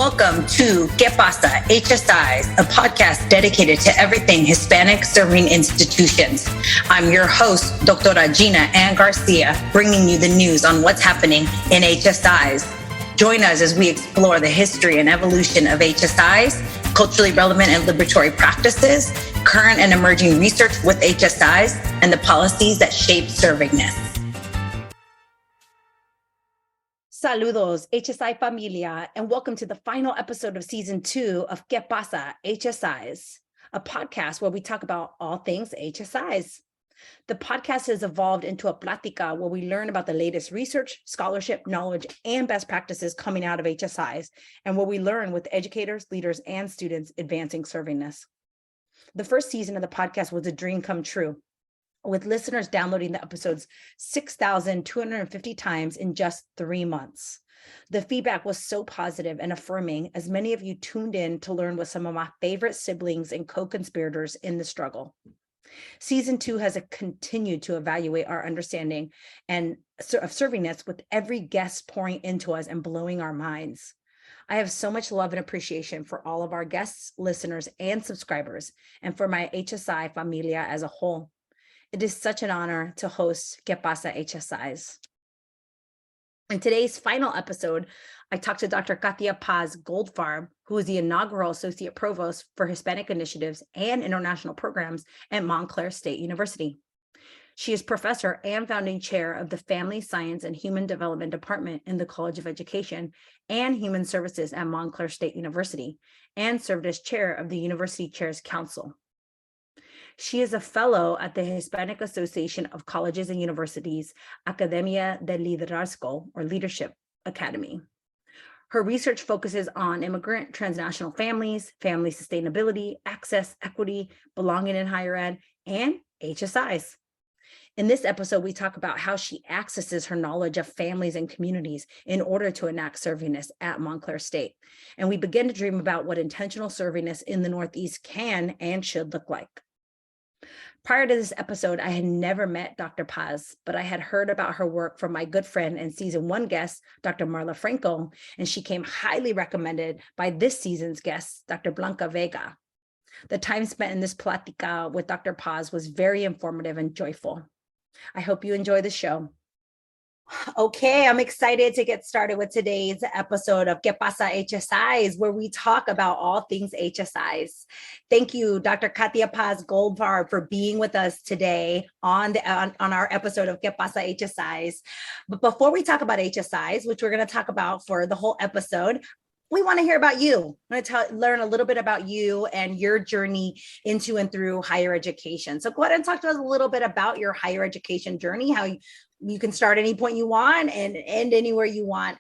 Welcome to Pasa, HSIs, a podcast dedicated to everything Hispanic serving institutions. I'm your host, Dr. Gina Ann Garcia, bringing you the news on what's happening in HSIs. Join us as we explore the history and evolution of HSIs, culturally relevant and liberatory practices, current and emerging research with HSIs, and the policies that shape servingness. Saludos, HSI familia, and welcome to the final episode of season 2 of Que Pasa, HSIs, a podcast where we talk about all things HSIs. The podcast has evolved into a plática where we learn about the latest research, scholarship, knowledge, and best practices coming out of HSIs, and where we learn with educators, leaders, and students advancing servingness. The first season of the podcast was a dream come true, with listeners downloading the episodes 6,250 times in just 3 months. The feedback was so positive and affirming, as many of you tuned in to learn with some of my favorite siblings and co-conspirators in the struggle. Season 2 has continued to evaluate our understanding and of servingness, with every guest pouring into us and blowing our minds. I have so much love and appreciation for all of our guests, listeners, and subscribers, and for my HSI familia as a whole. It is such an honor to host Que Pasa HSIs. In today's final episode, I talked to Dr. Katia Paz Goldfarb, who is the inaugural Associate Provost for Hispanic Initiatives and International Programs at Montclair State University. She is professor and founding chair of the Family Science and Human Development Department in the College of Education and Human Services at Montclair State University, and served as chair of the University Chairs Council. She is a fellow at the Hispanic Association of Colleges and Universities, Academia de Liderazgo, or Leadership Academy. Her research focuses on immigrant transnational families, family sustainability, access, equity, belonging in higher ed, and HSIs. In this episode, we talk about how she accesses her knowledge of families and communities in order to enact servingness at Montclair State. And we begin to dream about what intentional servingness in the Northeast can and should look like. Prior to this episode, I had never met Dr. Paz, but I had heard about her work from my good friend and season 1 guest, Dr. Marla Franco, and she came highly recommended by this season's guest, Dr. Blanca Vega. The time spent in this plática with Dr. Paz was very informative and joyful. I hope you enjoy the show. Okay, I'm excited to get started with today's episode of Que Pasa HSIs, where we talk about all things HSIs. Thank you, Dr. Katia Paz Goldfarb, for being with us today on our episode of Que Pasa HSIs. But before we talk about HSIs, which we're going to talk about for the whole episode, we want to hear about you. I want to learn a little bit about you and your journey into and through higher education. So go ahead and talk to us a little bit about your higher education journey, how you can start any point you want and end anywhere you want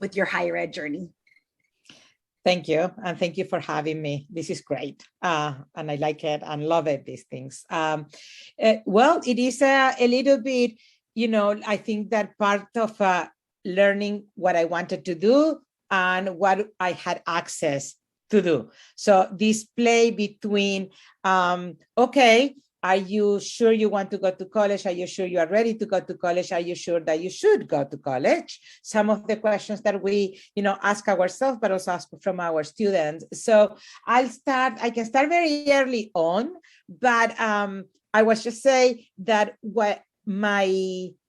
with your higher ed journey. Thank you. And thank you for having me. This is great. And I like it and love it, these things. Well, it is a little bit, I think that part of learning what I wanted to do and what I had access to do. So this play between, okay, are you sure you want to go to college? Are you sure you are ready to go to college? Are you sure that you should go to college? Some of the questions that we, ask ourselves, but also ask from our students. So I can start very early on, but I was just say that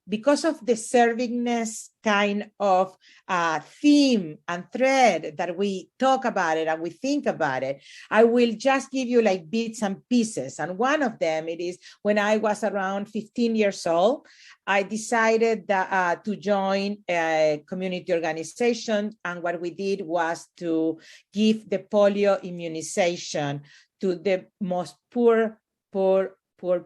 because of the servingness kind of theme and thread that we talk about it and we think about it, I will just give you like bits and pieces. And one of them, it is when I was around 15 years old, I decided that, to join a community organization. And what we did was to give the polio immunization to the most poor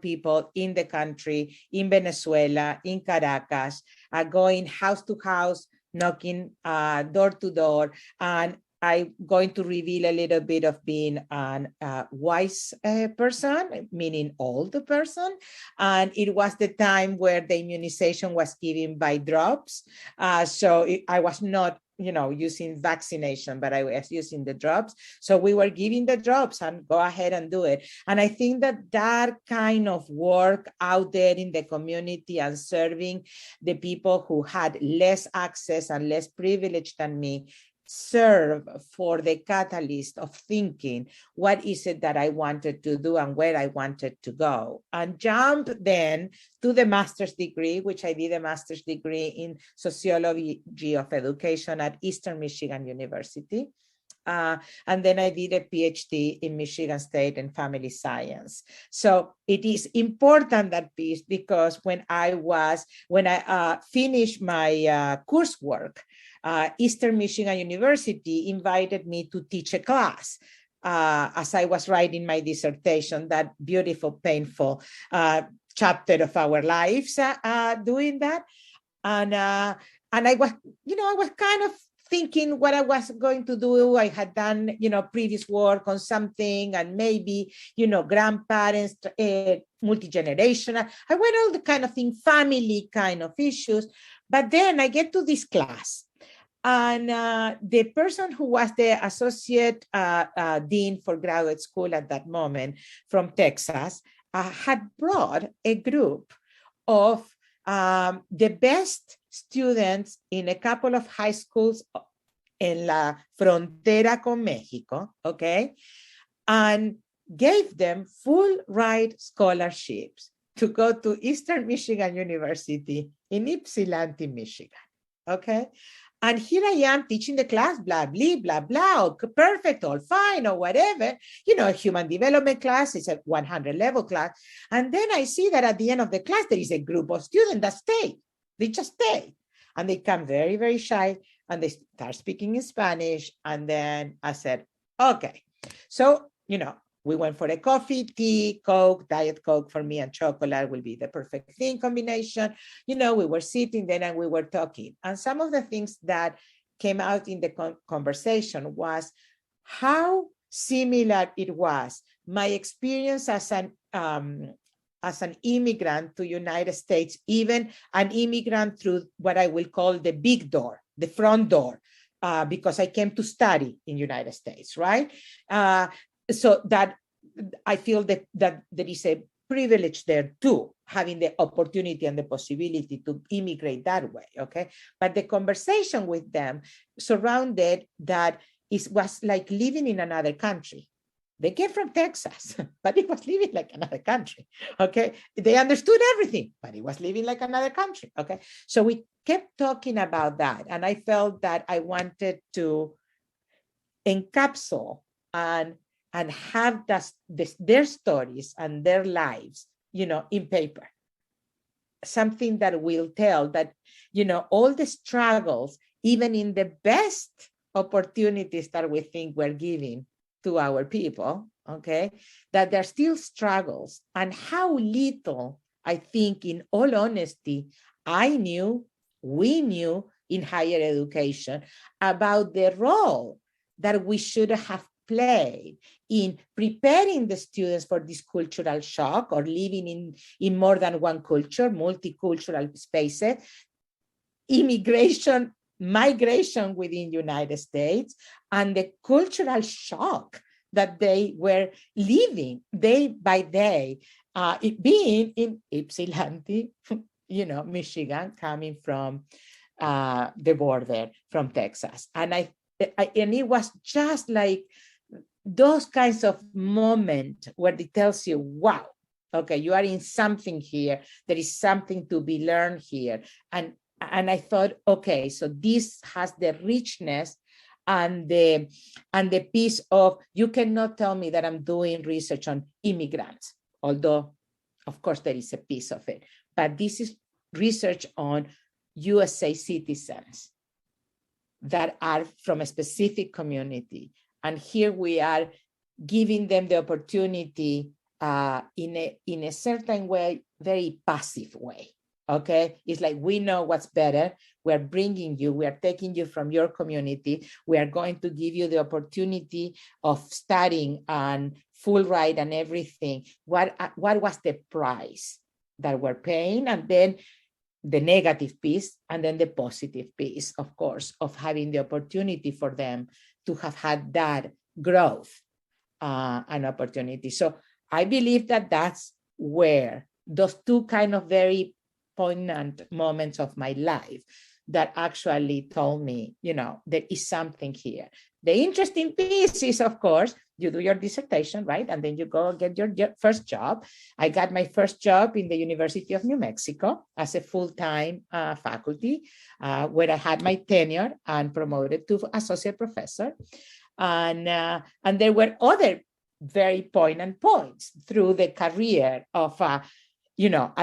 people in the country, in Venezuela, in Caracas, going house to house, knocking door to door. And I'm going to reveal a little bit of being a wise person, meaning old person. And it was the time where the immunization was given by drops. I was not using vaccination, but I was using the drops. So we were giving the drops and go ahead and do it. And I think that kind of work out there in the community and serving the people who had less access and less privilege than me serve for the catalyst of thinking, what is it that I wanted to do and where I wanted to go, and jump then to the master's degree, which I did a master's degree in sociology of education at Eastern Michigan University. And then I did a PhD in Michigan State in family science. So it is important, that piece, because when I finished my coursework, Eastern Michigan University invited me to teach a class as I was writing my dissertation, that beautiful, painful chapter of our lives doing that. And I was, I was kind of thinking what I was going to do. I had done, previous work on something, and maybe, grandparents, multi-generational. I went all the kind of thing, family kind of issues. But then I get to this class, and the person who was the associate dean for graduate school at that moment from Texas had brought a group of the best students in a couple of high schools en la frontera con Mexico, okay, and gave them full ride scholarships to go to Eastern Michigan University in Ypsilanti, Michigan, okay? And here I am teaching the class, blah, blah, blah, blah, perfect, all fine, or whatever. A human development class, it's a 100 level class. And then I see that at the end of the class, there is a group of students that stay. They just stay. And they come very, very shy, and they start speaking in Spanish. And then I said, okay. So, we went for a coffee, tea, Coke, Diet Coke for me, and chocolate will be the perfect thing combination. We were sitting there and we were talking. And some of the things that came out in the conversation was how similar it was. My experience as an immigrant to United States, even an immigrant through what I will call the big door, the front door, because I came to study in United States, right? So that I feel that there is a privilege there too, having the opportunity and the possibility to immigrate that way, okay? But the conversation with them surrounded that it was like living in another country. They came from Texas, but it was living like another country, okay? They understood everything, but it was living like another country, okay? So we kept talking about that, and I felt that I wanted to encapsulate and have their stories and their lives, in paper. Something that will tell that, all the struggles, even in the best opportunities that we think we're giving to our people, okay, that there are still struggles, and how little, I think, in all honesty, we knew in higher education about the role that we should have played in preparing the students for this cultural shock, or living in more than one culture, multicultural spaces, migration within the United States, and the cultural shock that they were living day by day, being in Ypsilanti, Michigan, coming from the border from Texas. And it was just like those kinds of moments where it tells you, wow, okay, you are in something here. There is something to be learned here. And I thought, okay, so this has the richness and the piece of, you cannot tell me that I'm doing research on immigrants, although, of course, there is a piece of it. But this is research on USA citizens that are from a specific community. And here we are giving them the opportunity in a certain way, very passive way, okay? It's like, we know what's better. We're bringing you, we are taking you from your community. We are going to give you the opportunity of studying and full ride and everything. What was the price that we're paying? And then the negative piece, and then the positive piece, of course, of having the opportunity for them to have had that growth and opportunity. So I believe that that's where those two kind of very poignant moments of my life, that actually told me, there is something here. The interesting piece is, of course, you do your dissertation, right? And then you go get your first job. I got my first job in the University of New Mexico as a full-time faculty, where I had my tenure and promoted to associate professor. And there were other very poignant points through the career of, at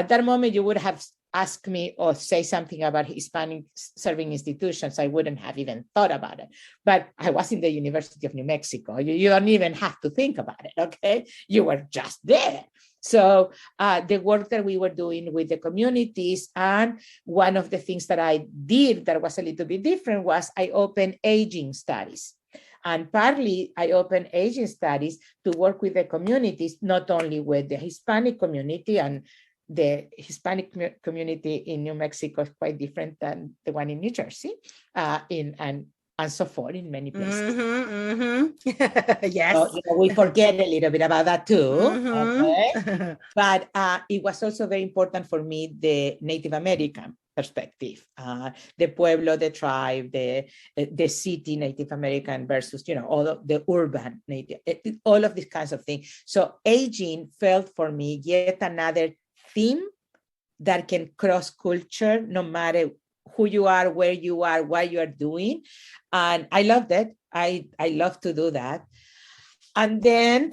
that moment, you would have asked me or say something about Hispanic serving institutions. I wouldn't have even thought about it. But I was in the University of New Mexico. You don't even have to think about it, okay? You were just there. So the work that we were doing with the communities, and one of the things that I did that was a little bit different was I opened aging studies. And partly I opened aging studies to work with the communities, not only with the Hispanic community, and the Hispanic community in New Mexico is quite different than the one in New Jersey, and so forth in many places. Yes. So, we forget a little bit about that too. Okay? But it was also very important for me, the Native American perspective, the pueblo, the tribe, the city Native American versus, all of the urban Native, all of these kinds of things. So aging felt for me yet another theme that can cross culture, no matter who you are, where you are, what you are doing. And I loved it. I love to do that. And then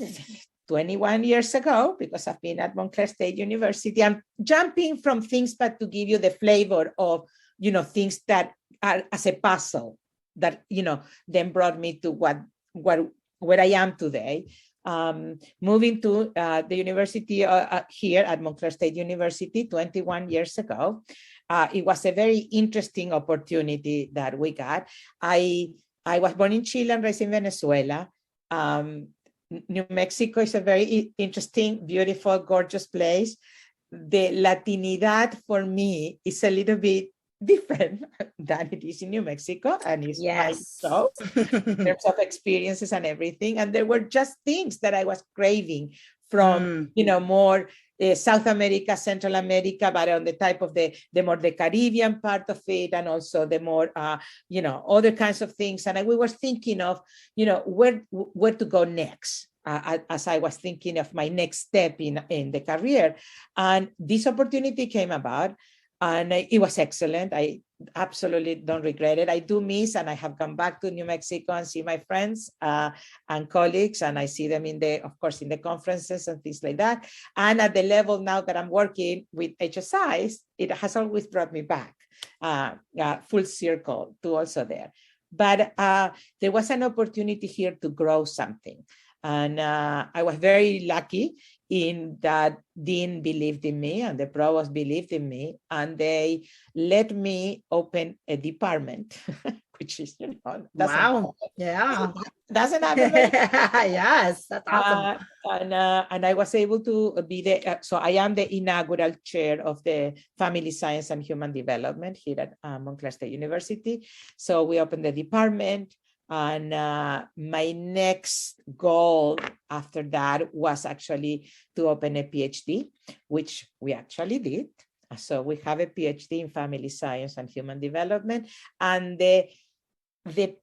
21 years ago, because I've been at Montclair State University, I'm jumping from things, but to give you the flavor of, things that are as a puzzle that, then brought me to where I am today. Moving to the university here at Montclair State University 21 years ago. It was a very interesting opportunity that we got. I was born in Chile and raised in Venezuela. New Mexico is a very interesting, beautiful, gorgeous place. The Latinidad for me is a little bit different than it is in New Mexico, and it's so in terms of experiences and everything. And there were just things that I was craving from, more South America, Central America, but on the type of the more the Caribbean part of it, and also the more, other kinds of things. And we were thinking of, where to go next. As I was thinking of my next step in the career. And this opportunity came about, and it was excellent. I absolutely don't regret it. I do miss, and I have come back to New Mexico and see my friends and colleagues, and I see them in the conferences and things like that. And at the level now that I'm working with HSIs, it has always brought me back full circle to also there. But there was an opportunity here to grow something. And I was very lucky in that Dean believed in me and the provost believed in me, and they let me open a department, which is, wow. Yeah. Doesn't happen. Yes, that's awesome. And I was able to be so I am the inaugural chair of the Family Science and Human Development here at Montclair State University. So we opened the department. And my next goal after that was actually to open a PhD, which we actually did. So we have a PhD in family science and human development. And the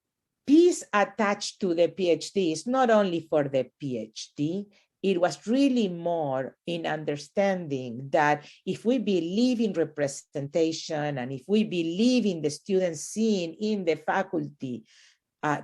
piece attached to the PhD is not only for the PhD, it was really more in understanding that if we believe in representation and if we believe in the students seeing in the faculty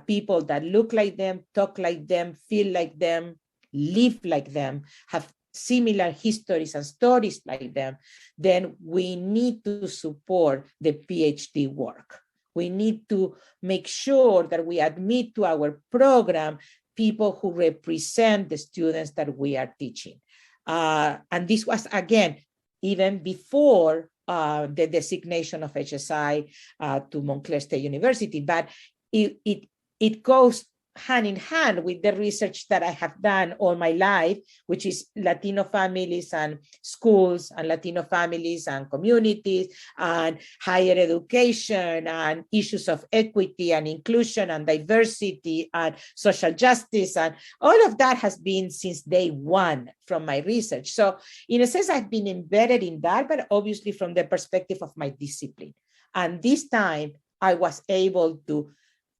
people that look like them, talk like them, feel like them, live like them, have similar histories and stories like them, then we need to support the PhD work. We need to make sure that we admit to our program people who represent the students that we are teaching. And this was, again, even before the designation of HSI to Montclair State University, but it goes hand in hand with the research that I have done all my life, which is Latino families and schools and Latino families and communities and higher education and issues of equity and inclusion and diversity and social justice. And all of that has been since day one from my research. So in a sense, I've been embedded in that, but obviously from the perspective of my discipline. And this time I was able to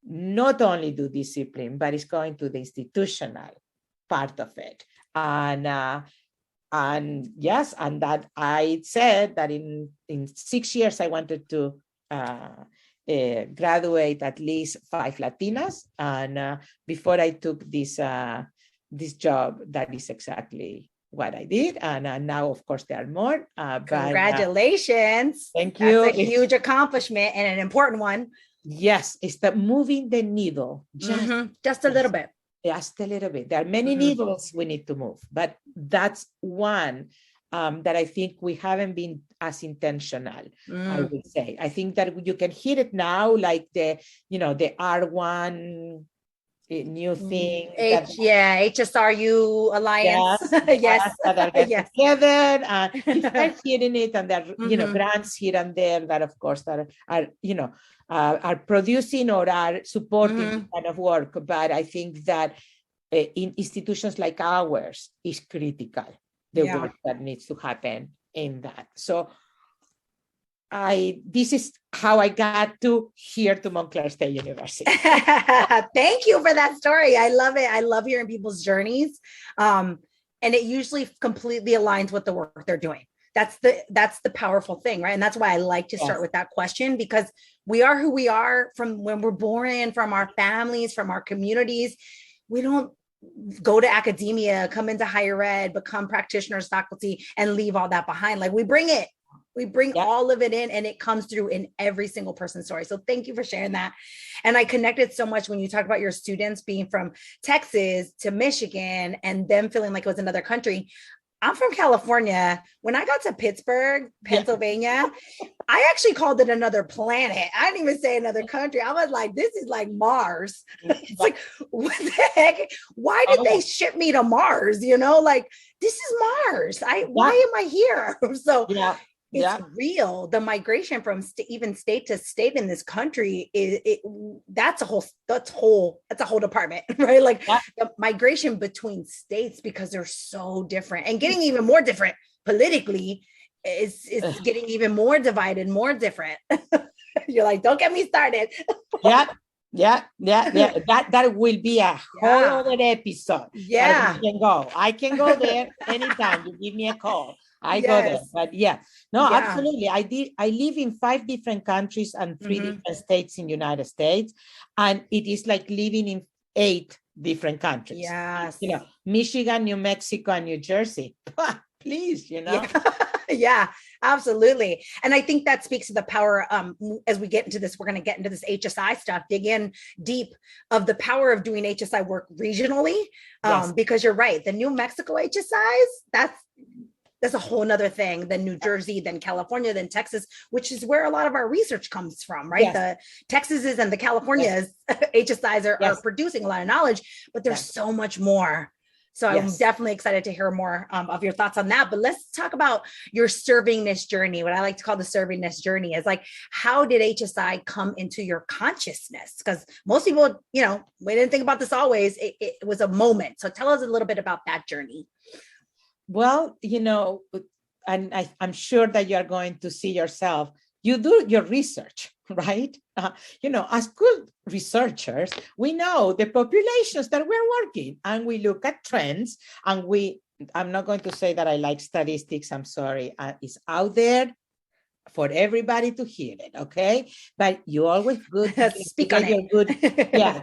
not only do discipline, but it's going to the institutional part of it. And yes, and that I said that in 6 years, I wanted to graduate at least 5 Latinas. And before I took this job, that is exactly what I did. And now, of course, there are more. Congratulations. Thank you. That's a huge accomplishment and an important one. Yes, it's the moving the needle. Just a little bit. Just a little bit. There are many needles we need to move, but that's one that I think we haven't been as intentional, I would say. I think that you can hear it now, like the R1 new thing. HSRU Alliance. Yes. That are getting together. And you start hearing it, and there are, grants here and there that, of course, that are producing or are supporting this kind of work. But I think that in institutions like ours is critical, the work that needs to happen in that. So this is how I got here to Montclair State University. Thank you for that story. I love it. I love hearing people's journeys. And it usually completely aligns with the work they're doing. That's the powerful thing, right? And that's why I like to start with that question, because we are who we are from when we're born, from our families, from our communities. We don't go to academia, come into higher ed, become practitioners, faculty, and leave all that behind. Like we bring it. We bring all of it in, and it comes through in every single person's story. So thank you for sharing that. And I connected so much when you talked about your students being from Texas to Michigan and them feeling like it was another country. I'm from California. When I got to Pittsburgh, Pennsylvania, I actually called it another planet. I didn't even say another country. I was like, this is like Mars. It's like, what the heck? Why did they ship me to Mars? Like, this is Mars. Why am I here? So it's real. The migration from even state to state in this country that's a whole department, right? Like the migration between states, because they're so different and getting even more different politically is getting even more divided, more different. You're like, don't get me started. Yeah. That will be a whole other episode. I can go there anytime you give me a call. I go there. But absolutely. I live in 5 different countries and 3 different states in the United States. And it is like living in 8 different countries. Yes. Michigan, New Mexico, and New Jersey. Please, Yeah, absolutely. And I think that speaks to the power, as we get into this, we're going to get into this HSI stuff, dig in deep of the power of doing HSI work regionally, because you're right. The New Mexico HSIs, that's a whole nother thing than New Jersey, than California, than Texas, which is where a lot of our research comes from, right? The Texases and the Californias HSIs are producing a lot of knowledge, but there's so much more. So I'm definitely excited to hear more of your thoughts on that. But let's talk about your servingness journey. What I like to call the servingness journey is like, how did HSI come into your consciousness? Because most people, we didn't think about this always. It was a moment. So tell us a little bit about that journey. Well, and I'm sure that you're going to see yourself, you do your research, right? As good researchers, we know the populations that we're working, and we look at trends, and I'm not going to say that I like statistics, I'm sorry, it's out there for everybody to hear it, okay? But you always speak on it.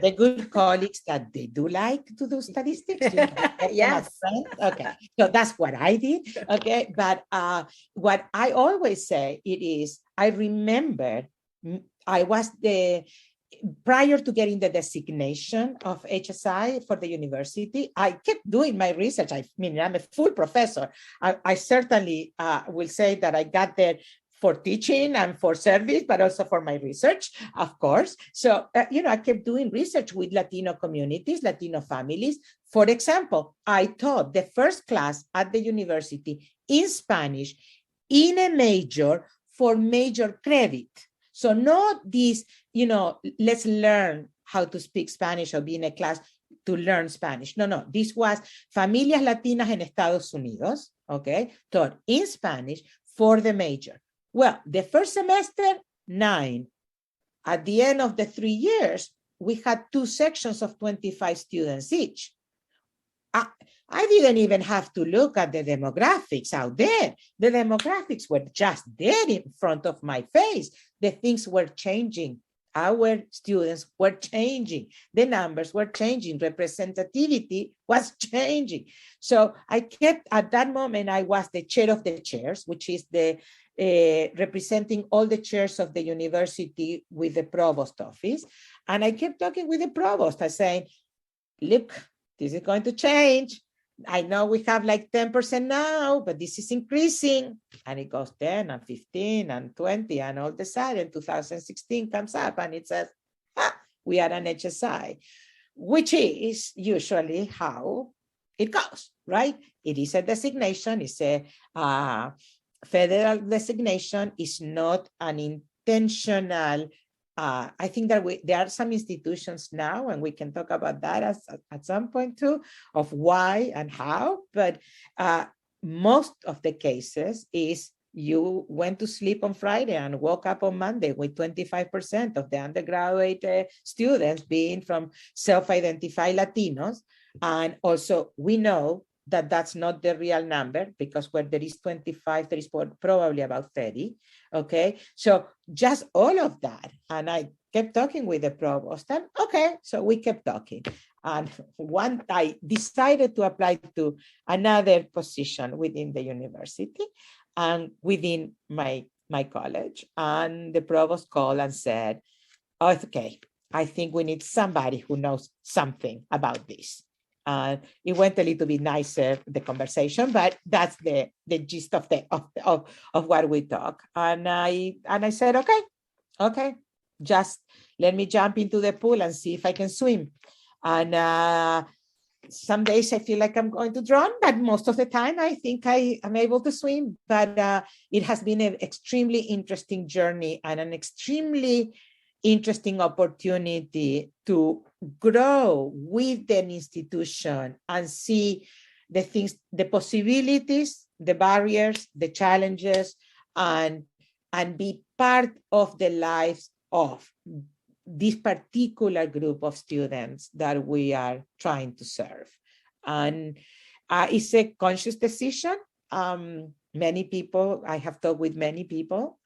The good colleagues that they do like to do statistics. Yes. Okay, so that's what I did. Okay, but what I always say I remember I was prior to getting the designation of HSI for the university, I kept doing my research. I mean, I'm a full professor. I certainly will say that I got there for teaching and for service, but also for my research, of course. So, I kept doing research with Latino communities, Latino families. For example, I taught the first class at the university in Spanish in a major for major credit. So not this, let's learn how to speak Spanish or be in a class to learn Spanish. No, this was Familias Latinas en Estados Unidos, okay, taught in Spanish for the major. Well, the first semester, 9. At the end of the 3 years, we had 2 sections of 25 students each. I didn't even have to look at the demographics out there. The demographics were just there in front of my face. The things were changing. Our students were changing. The numbers were changing. Representativity was changing. So I kept, at that moment, I was the chair of the chairs, which is the representing all the chairs of the university with the provost office. And I kept talking with the provost. I saying, look, this is going to change. I know we have like 10% now, but this is increasing. And it goes 10 and 15 and 20. And all of a sudden, 2016 comes up and it says, we are an HSI, which is usually how it goes, right? It is a designation. It's a federal designation. Is not an intentional. I think that there are some institutions now, and we can talk about that at some point too, of why and how, but most of the cases is you went to sleep on Friday and woke up on Monday with 25% of the undergraduate students being from self-identified Latinos. And also we know that that's not the real number, because where there is 25, there is probably about 30. Okay, so just all of that. And I kept talking with the provost, and okay, so we kept talking. And one, I decided to apply to another position within the university and within my college. And the provost called and said, oh, okay, I think we need somebody who knows something about this. It went a little bit nicer, the conversation, but that's the gist of what we talk. And I said, okay, just let me jump into the pool and see if I can swim. And some days I feel like I'm going to drown, but most of the time I think I am able to swim. But it has been an extremely interesting journey and an extremely interesting opportunity to grow with an institution and see the things, the possibilities, the barriers, the challenges, and be part of the lives of this particular group of students that we are trying to serve. And it's a conscious decision. Many people, I have talked with many people,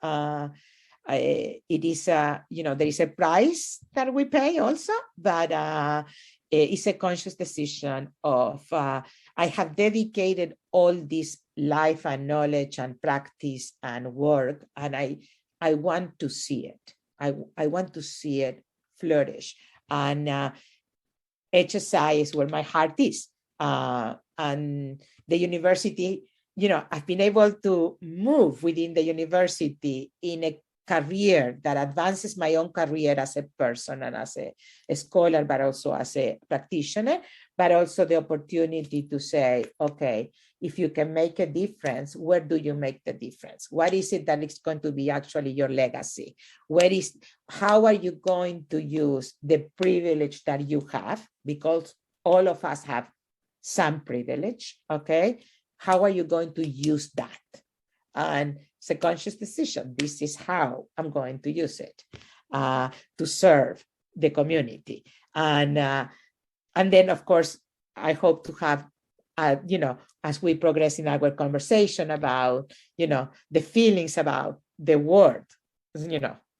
it is there is a price that we pay also, but it's a conscious decision of I have dedicated all this life and knowledge and practice and work, and I want to see it. I want to see it flourish. And HSI is where my heart is. And the university, I've been able to move within the university in a career that advances my own career as a person and as a scholar, but also as a practitioner, but also the opportunity to say, okay, if you can make a difference, where do you make the difference? What is it that is going to be actually your legacy? How are you going to use the privilege that you have? Because all of us have some privilege, okay? How are you going to use that? And it's a conscious decision. This is how I'm going to use it to serve the community. And then, of course, I hope to have, as we progress in our conversation about, the feelings about the word,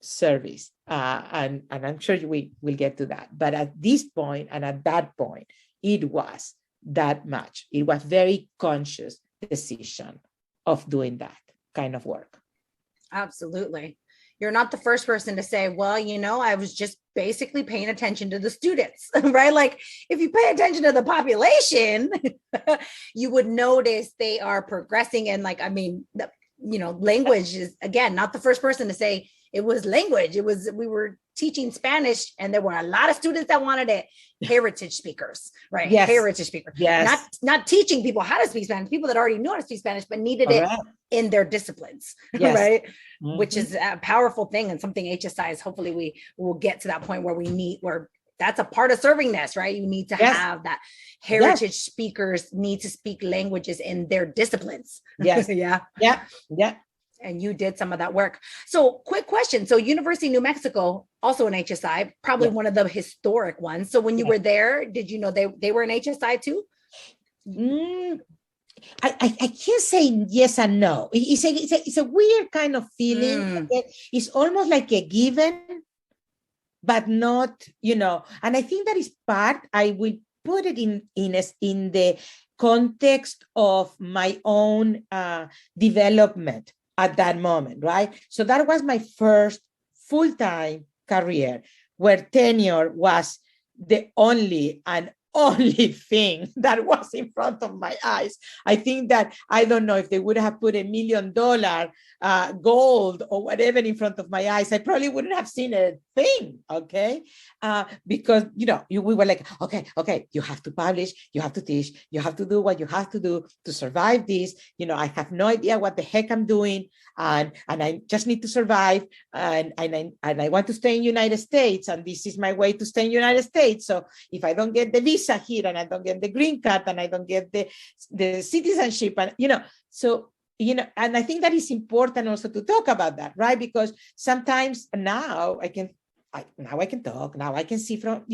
service. And I'm sure we will get to that. But at this point and at that point, it was that much. It was very conscious decision of doing that kind of work. Absolutely. You're not the first person to say, well, I was just basically paying attention to the students, right? Like if you pay attention to the population, you would notice they are progressing. And language is, again, not the first person to say it was language. We were teaching Spanish and there were a lot of students that wanted it. Heritage speakers, right? Yes. Heritage speakers. Yes. Not teaching people how to speak Spanish, people that already knew how to speak Spanish, but needed it in their disciplines, yes. Right? Mm-hmm. Which is a powerful thing and something HSIs, hopefully we will get to that point where that's a part of servingness, right? You need to have that. Heritage speakers need to speak languages in their disciplines. Yes. Yeah. Yeah. Yeah. And you did some of that work. So quick question. So University of New Mexico, also an HSI, probably one of the historic ones. So when you were there, did you know they were an HSI too? I can't say yes and no. It's a weird kind of feeling. It's almost like a given, but not, and I think that is part, I will put it in the context of my own development at that moment, right? So that was my first full-time career where tenure was the only thing that was in front of my eyes. I think that, I don't know, if they would have put $1 million gold or whatever in front of my eyes, I probably wouldn't have seen a thing, okay? Because, we were like, okay, you have to publish, you have to teach, you have to do what you have to do to survive this. I have no idea what the heck I'm doing, and I just need to survive, and I want to stay in United States, and this is my way to stay in United States. So if I don't get the visa here, and I don't get the green card, and I don't get the citizenship, and and I think that is important also to talk about that, right? Because sometimes now I can talk, now I can see from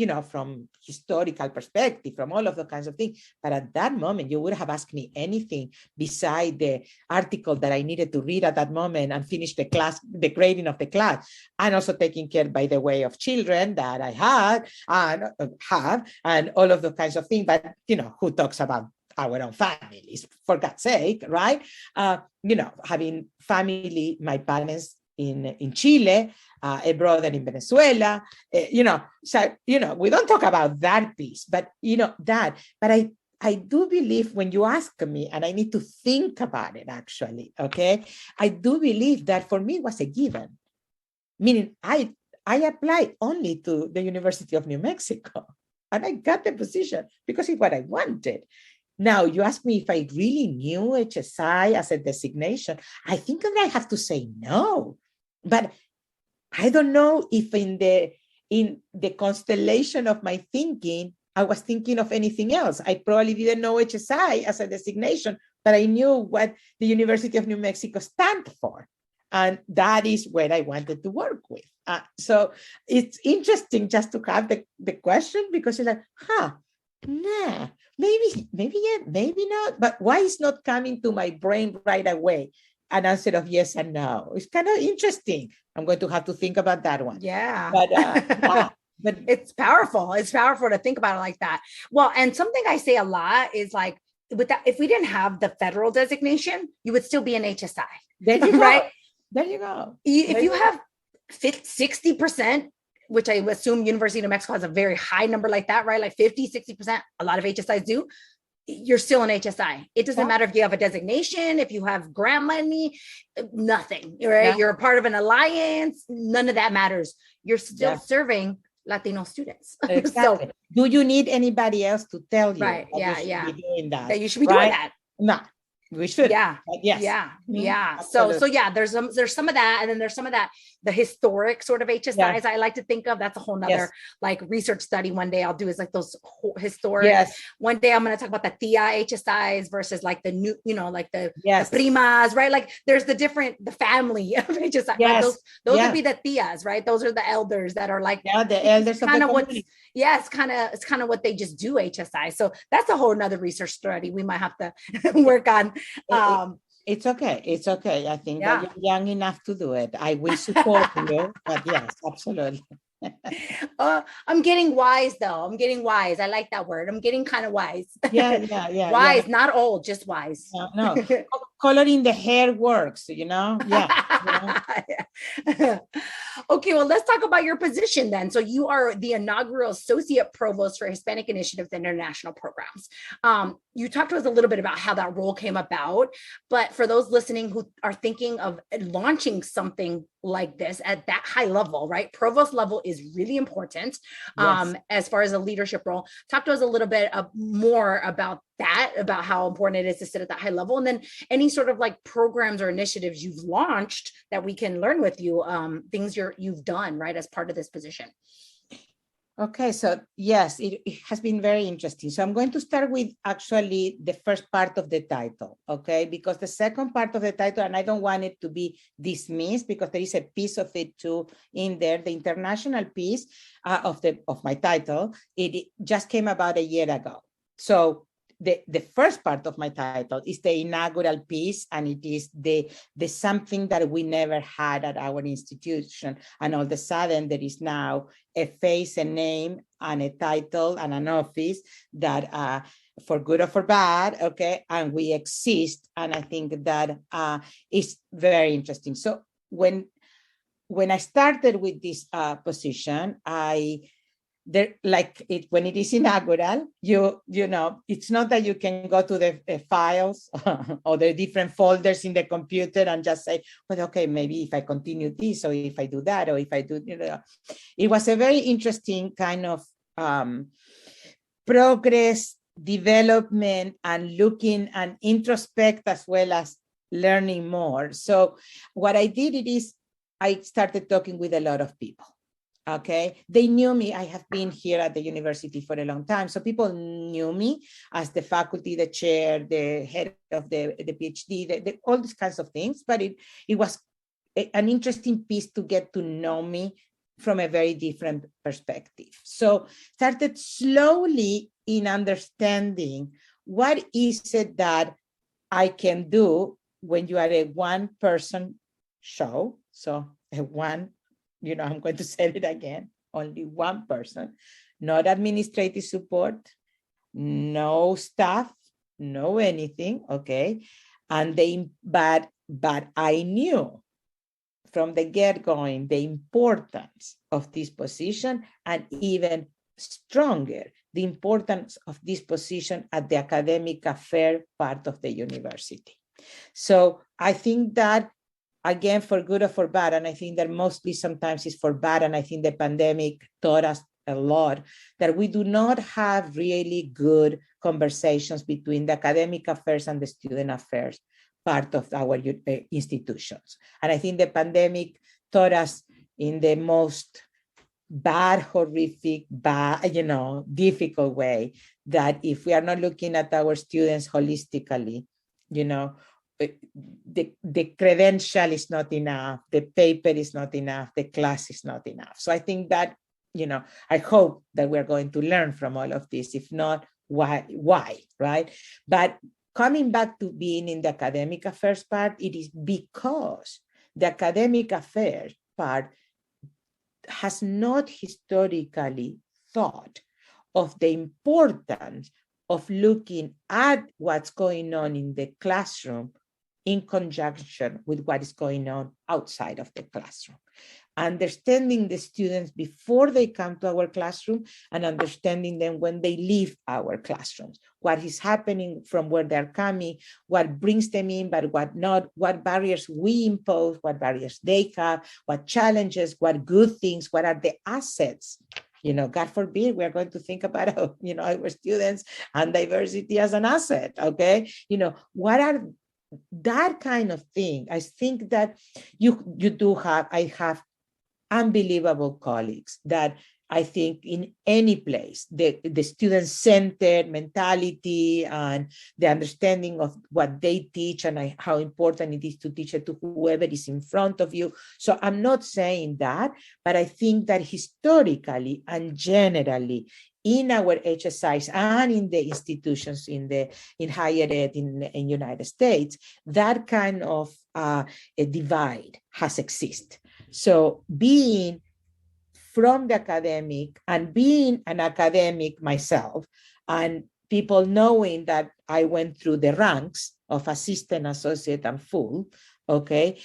historical perspective, from all of those kinds of things. But at that moment, you would have asked me anything beside the article that I needed to read at that moment and finish the grading of the class, and also taking care, by the way, of children that I had and have, and all of those kinds of things. But, who talks about our own families, for God's sake, right? Having family, my parents in Chile, a brother in Venezuela, so, we don't talk about that piece, but, but I do believe, when you ask me, and I need to think about it actually, okay, I do believe that for me it was a given, meaning I applied only to the University of New Mexico, and I got the position because it's what I wanted. Now, you ask me if I really knew HSI as a designation. I think that I have to say no, but I don't know if in the constellation of my thinking, I was thinking of anything else. I probably didn't know HSI as a designation, but I knew what the University of New Mexico stands for. And that is where I wanted to work with. So it's interesting just to have the question, because you're like, nah, maybe yeah, maybe not. But why is not coming to my brain right away an answer of yes and no? It's kind of interesting. I'm going to have to think about that one. Yeah. But it's powerful. It's powerful to think about it like that. Well, and something I say a lot is like, with that, if we didn't have the federal designation, you would still be an HSI. There you go. Right? There you go. If you have 60%, which I assume University of New Mexico has a very high number like that, right? Like 50, 60%, a lot of HSIs do. You're still an HSI. It doesn't matter if you have a designation, if you have grant money, nothing, right? Yeah. You're a part of an alliance. None of that matters. You're still serving Latino students. Exactly. So, do you need anybody else to tell you? Right. That you should be doing that? That you should be doing that. No. We should. Yeah. Yes. Yeah. Yeah. So yeah, there's some of that. And then there's some of that, the historic sort of HSIs I like to think of. That's a whole nother like research study one day I'll do, is like those historic. One day I'm going to talk about the tia HSIs versus like the new, like the primas, right? Like there's the family of HSIs. Yes. Right? Those would be the tias, right? Those are the elders that are like, the elders kind of what. It's kind of what they just do, HSI. So that's a whole nother research study we might have to work on. It's okay. It's okay. I think that you're young enough to do it. I will support you, but yes, absolutely. I'm getting wise though. I'm getting wise. I like that word. I'm getting kind of wise. Yeah. Wise, not old, just wise. No. Coloring the hair works, Yeah. Okay, well, let's talk about your position then. So you are the inaugural Associate Provost for Hispanic Initiatives and International Programs. You talked to us a little bit about how that role came about, but for those listening who are thinking of launching something like this at that high level, right? Provost level is really important as far as a leadership role. Talk to us a little bit more about that, about how important it is to sit at that high level, and then any sort of like programs or initiatives you've launched that we can learn with you, things you've done, right, as part of this position. Okay, so yes, it has been very interesting. So I'm going to start with actually the first part of the title, okay? Because the second part of the title, and I don't want it to be dismissed because there is a piece of it too in there, the international piece of my title, it just came about a year ago. So the first part of my title is the inaugural piece, and it is the something that we never had at our institution. And all of a sudden there is now a face, a name, and a title, and an office that for good or for bad, okay, and we exist. And I think that is very interesting. So when I started with this position, when it is inaugural, you know, it's not that you can go to the files or the different folders in the computer and just say, well, okay, maybe if I continue this, or if I do that, or if I do, you know, it was a very interesting kind of progress, development, and looking and introspect as well as learning more. So what I did is I started talking with a lot of people. Okay, they knew me. I have been here at the university for a long time. So people knew me as the faculty, the chair, the head of the PhD, all these kinds of things. But it was an interesting piece to get to know me from a very different perspective. So started slowly in understanding what is it that I can do when you are a one-person show. So a one, you know, I'm going to say it again, only one person, not administrative support, no staff, no anything, okay? And but I knew from the get-going the importance of this position, and even stronger, the importance of this position at the academic affair part of the university. So I think that, again, for good or for bad, and I think that mostly sometimes it's for bad, and I think the pandemic taught us a lot, that we do not have really good conversations between the academic affairs and the student affairs part of our institutions. And I think the pandemic taught us in the most bad, horrific, bad, you know, difficult way, that if we are not looking at our students holistically, you know, the credential is not enough, the paper is not enough, the class is not enough. So I think that, you know, I hope that we're going to learn from all of this. If not, why, right? But coming back to being in the academic affairs part, it is because the academic affairs part has not historically thought of the importance of looking at what's going on in the classroom in conjunction with what is going on outside of the classroom. Understanding the students before they come to our classroom, and understanding them when they leave our classrooms. What is happening from where they're coming, what brings them in, but what not, what barriers we impose, what barriers they have, what challenges, what good things, what are the assets. You know, God forbid, we're going to think about, you know, our students and diversity as an asset, okay? You know, what are that kind of thing? I think that you do have, I have unbelievable colleagues that I think in any place, the student-centered mentality and the understanding of what they teach and how important it is to teach it to whoever is in front of you. So I'm not saying that, but I think that historically and generally in our HSIs and in the institutions in higher ed in United States, that kind of a divide has existed. So being from the academic and being an academic myself, and people knowing that I went through the ranks of assistant, associate, and full, okay,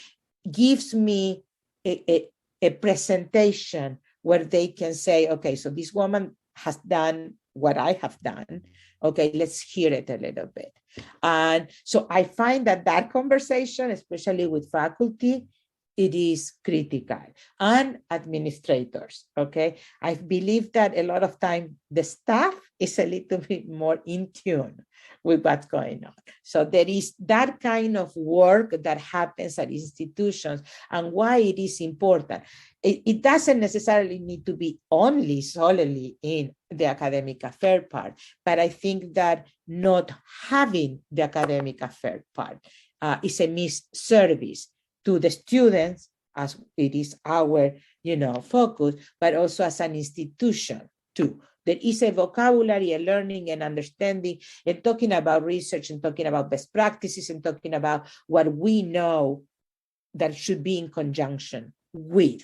gives me a presentation where they can say, okay, so this woman has done what I have done. Okay, let's hear it a little bit. And so I find that conversation, especially with faculty, it is critical, and administrators, okay? I believe that a lot of time the staff is a little bit more in tune with what's going on. So there is that kind of work that happens at institutions, and why it is important. It doesn't necessarily need to be solely in the academic affair part, but I think that not having the academic affair part is a misservice to the students, as it is our, focus, but also as an institution too. There is a vocabulary, a learning and understanding, and talking about research and talking about best practices and talking about what we know that should be in conjunction with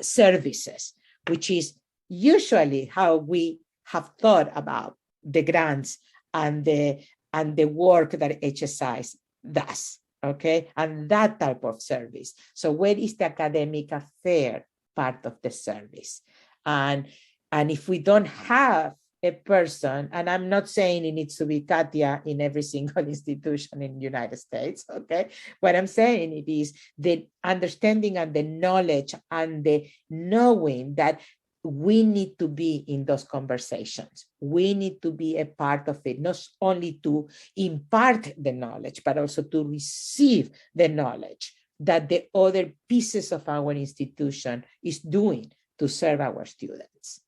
services, which is usually how we have thought about the grants and the work that HSIs does, okay? And that type of service. So where is the academic affair part of the service? And if we don't have a person, and I'm not saying it needs to be Katia in every single institution in the United States, okay? What I'm saying it is the understanding and the knowledge and the knowing that we need to be in those conversations. We need to be a part of it, not only to impart the knowledge, but also to receive the knowledge that the other pieces of our institution is doing to serve our students.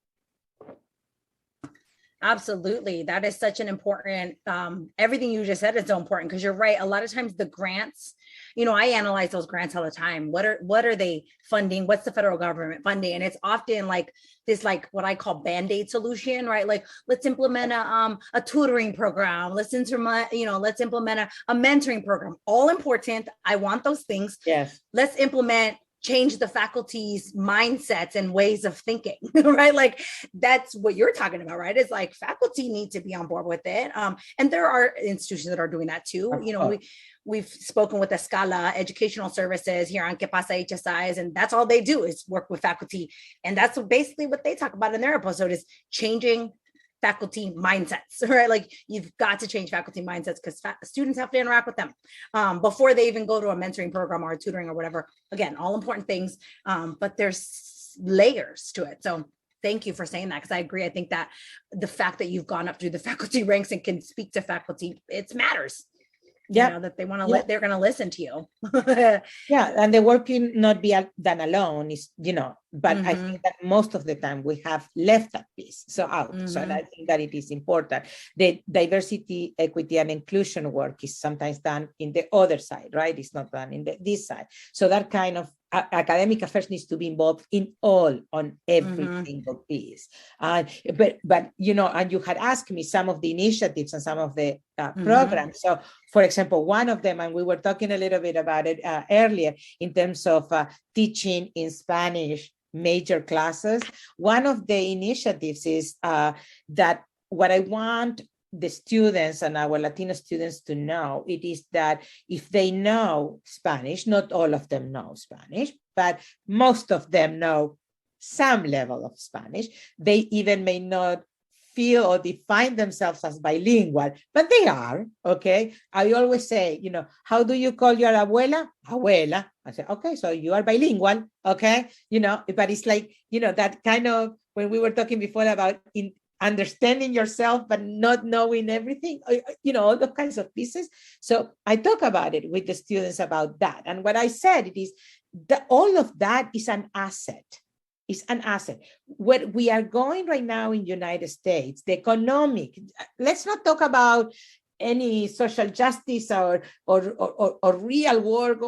Absolutely. That is such an important, everything you just said is so important, because you're right. A lot of times the grants, I analyze those grants all the time. What are they funding? What's the federal government funding? And it's often like this, like what I call Band-Aid solution, right? Like, let's implement a tutoring program. Let's implement a mentoring program. All important. I want those things. Yes. Let's implement change the faculty's mindsets and ways of thinking, right? Like that's what you're talking about, right? It's like faculty need to be on board with it. And there are institutions that are doing that too. We've spoken with Escala Educational Services here on Pasa HSIs, and that's all they do is work with faculty. And that's basically what they talk about in their episode is changing faculty mindsets, right? Like you've got to change faculty mindsets because students have to interact with them before they even go to a mentoring program or a tutoring or whatever. Again, all important things, but there's layers to it. So thank you for saying that, because I agree. I think that the fact that you've gone up through the faculty ranks and can speak to faculty, it matters. Yeah, that they want to they're going to listen to you. Yeah, and the work can not be done alone is, but I think that most of the time we have left that piece out. So I think that it is important. The diversity, equity, and inclusion work is sometimes done in the other side, right? It's not done in this side. So that kind of academic affairs needs to be involved on every single piece. But and you had asked me some of the initiatives and some of the programs. So for example, one of them, and we were talking a little bit about it earlier in terms of teaching in Spanish major classes. One of the initiatives is that what I want the students and our Latino students to know, it is that if they know Spanish, not all of them know Spanish, but most of them know some level of Spanish. They even may not feel or define themselves as bilingual, but they are, okay? I always say, how do you call your abuela? Abuela. I say, okay, so you are bilingual, okay? But it's like, that kind of, when we were talking before about understanding yourself, but not knowing everything, all those kinds of pieces. So I talk about it with the students about that. And what I said, it is that all of that is an asset. It's an asset. Where we are going right now in the United States, the economic, let's not talk about any social justice or real work,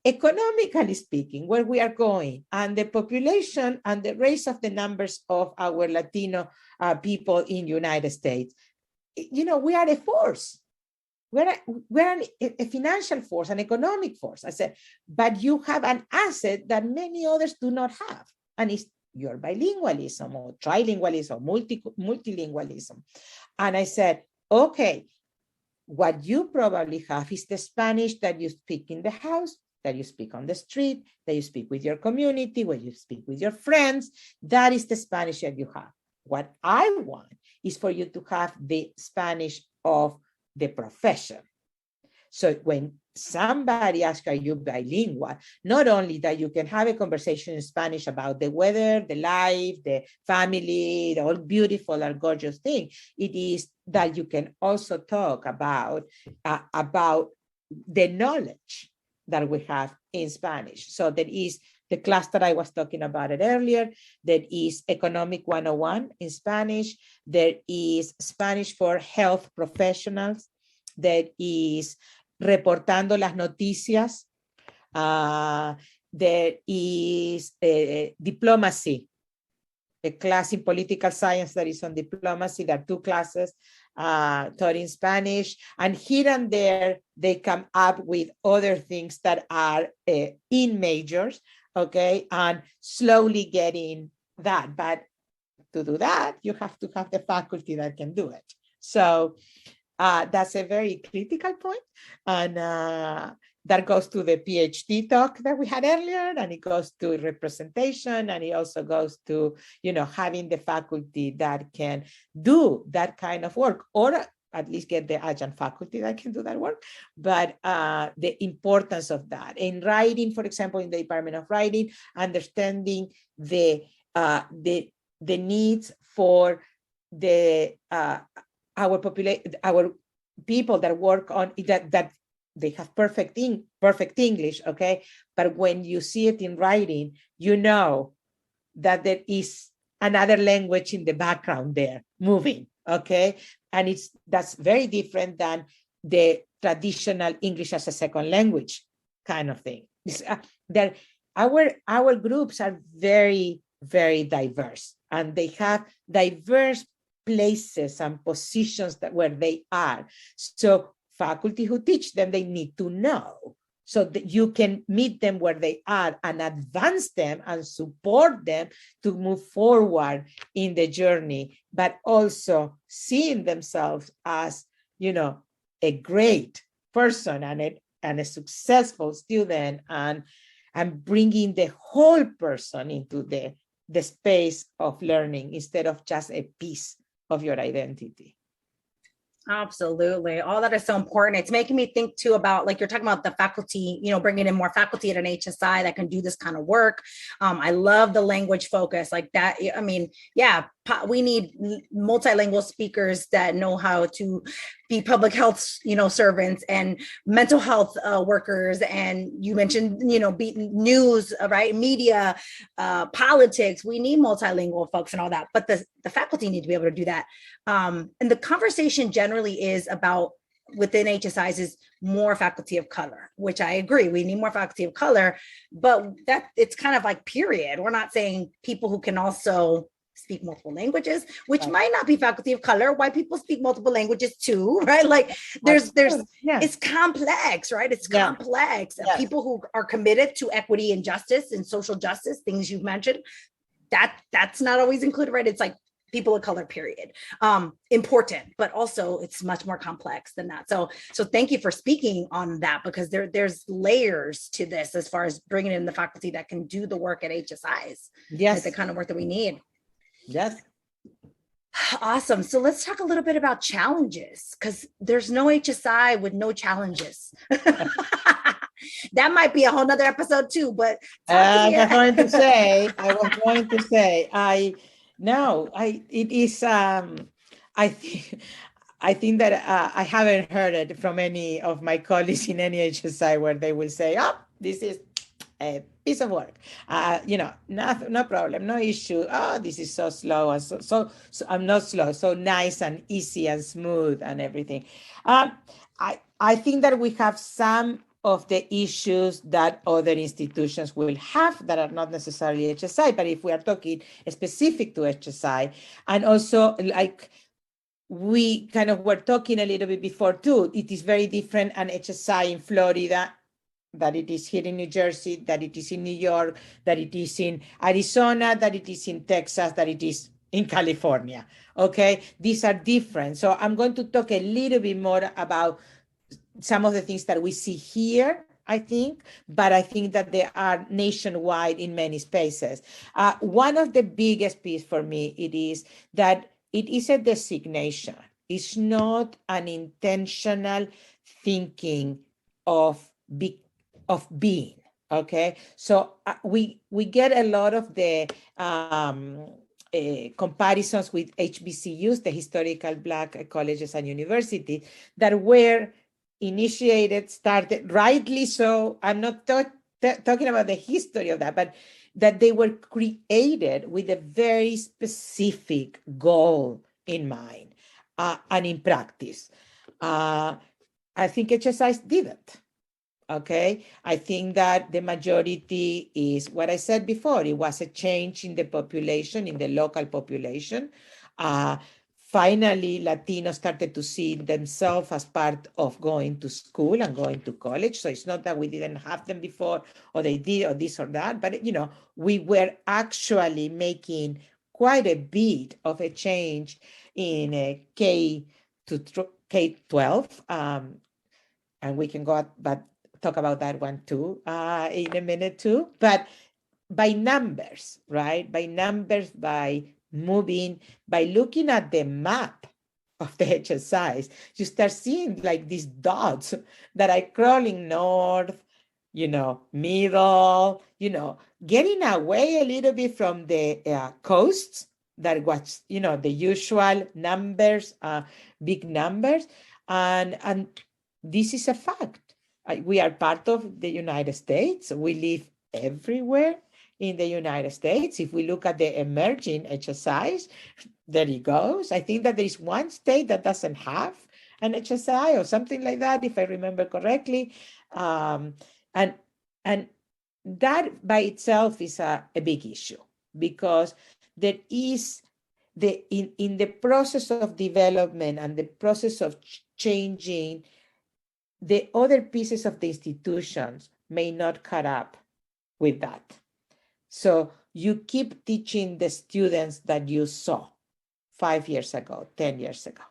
economically speaking, where we are going and the population and the raise of the numbers of our Latino people in the United States, we are a force. We're a financial force, an economic force. I said, but you have an asset that many others do not have. And it's your bilingualism or trilingualism or multilingualism. And I said, okay, what you probably have is the Spanish that you speak in the house, that you speak on the street, that you speak with your community, when you speak with your friends. That is the Spanish that you have. What I want is for you to have the Spanish of the profession. So when somebody asks, are you bilingual? Not only that you can have a conversation in Spanish about the weather, the life, the family, the all beautiful and gorgeous thing. It is that you can also talk about the knowledge that we have in Spanish. So there is the class that I was talking about it earlier. There is Economic 101 in Spanish. There is Spanish for health professionals. There is Reportando las Noticias. There is Diplomacy, a class in political science that is on diplomacy. There are 2 classes taught in Spanish. And here and there, they come up with other things that are in majors, okay? And slowly getting that. But to do that, you have to have the faculty that can do it. So that's a very critical point. And that goes to the PhD talk that we had earlier, and it goes to representation, and it also goes to, having the faculty that can do that kind of work, or at least get the adjunct faculty that can do that work. But the importance of that in writing, for example, in the Department of Writing, understanding the needs for our people that work on that they have perfect English, okay? But when you see it in writing, you know that there is another language in the background there moving, okay? And that's very different than the traditional English as a second language kind of thing. Our groups are very, very diverse, and they have diverse places and positions where they are. So faculty who teach them, they need to know so that you can meet them where they are and advance them and support them to move forward in the journey, but also seeing themselves as, a great person and a successful student, and bringing the whole person into the space of learning instead of just a piece of your identity. Absolutely. All that is so important. It's making me think too about, like you're talking about the faculty, bringing in more faculty at an HSI that can do this kind of work. I love the language focus like that. I mean, yeah, we need multilingual speakers that know how to be public health, servants and mental health workers. And you mentioned, news, right? Media, politics. We need multilingual folks and all that, but the faculty need to be able to do that. And the conversation generally is about within HSIs is more faculty of color, which I agree. We need more faculty of color, but that it's kind of like period. We're not saying people who can also speak multiple languages, which right. might not be faculty of color. White people speak multiple languages too, right? Like there's, yeah. It's complex, right? It's complex. Yeah. People who are committed to equity and justice and social justice, things you've mentioned, that's not always included, right? It's like people of color, period. Important, but also it's much more complex than that. So thank you for speaking on that, because there's layers to this as far as bringing in the faculty that can do the work at HSIs. Yes, the kind of work that we need. Yes. Awesome. So let's talk a little bit about challenges, because there's no HSI with no challenges. That might be a whole nother episode too, but I was going to say, I think that I haven't heard it from any of my colleagues in any HSI where they will say, oh, this is a piece of work, no problem, no issue. Oh, this is so slow, and so I'm not slow, so nice and easy and smooth and everything. I think that we have some of the issues that other institutions will have that are not necessarily HSI, but if we are talking specific to HSI, and also like we kind of were talking a little bit before too, it is very different an HSI in Florida that it is here in New Jersey, that it is in New York, that it is in Arizona, that it is in Texas, that it is in California, okay? These are different. So I'm going to talk a little bit more about some of the things that we see here, I think, but I think that they are nationwide in many spaces. One of the biggest pieces for me, it is that it is a designation. It's not an intentional thinking of being. Okay, so we get a lot of the comparisons with HBCUs, the historical Black colleges and universities, that were initiated, started, rightly so. I'm not talking about the history of that, but that they were created with a very specific goal in mind and in practice. I think HSIs didn't. Okay, I think that the majority is what I said before. It was a change in the population, in the local population. Finally, Latinos started to see themselves as part of going to school and going to college. So it's not that we didn't have them before, or they did, or this or that, but we were actually making quite a bit of a change in K-12. And we can go talk about that one too in a minute too. But by numbers, right? By numbers, by moving, by looking at the map of the HSIs, you start seeing like these dots that are crawling north, middle, getting away a little bit from the coasts that was, the usual numbers, big numbers. And this is a fact. We are part of the United States. We live everywhere in the United States. If we look at the emerging HSIs, there it goes. I think that there is one state that doesn't have an HSI or something like that, if I remember correctly. And that by itself is a big issue, because there is in the process of development and the process of changing, the other pieces of the institutions may not cut up with that. So you keep teaching the students that you saw 5 years ago, 10 years ago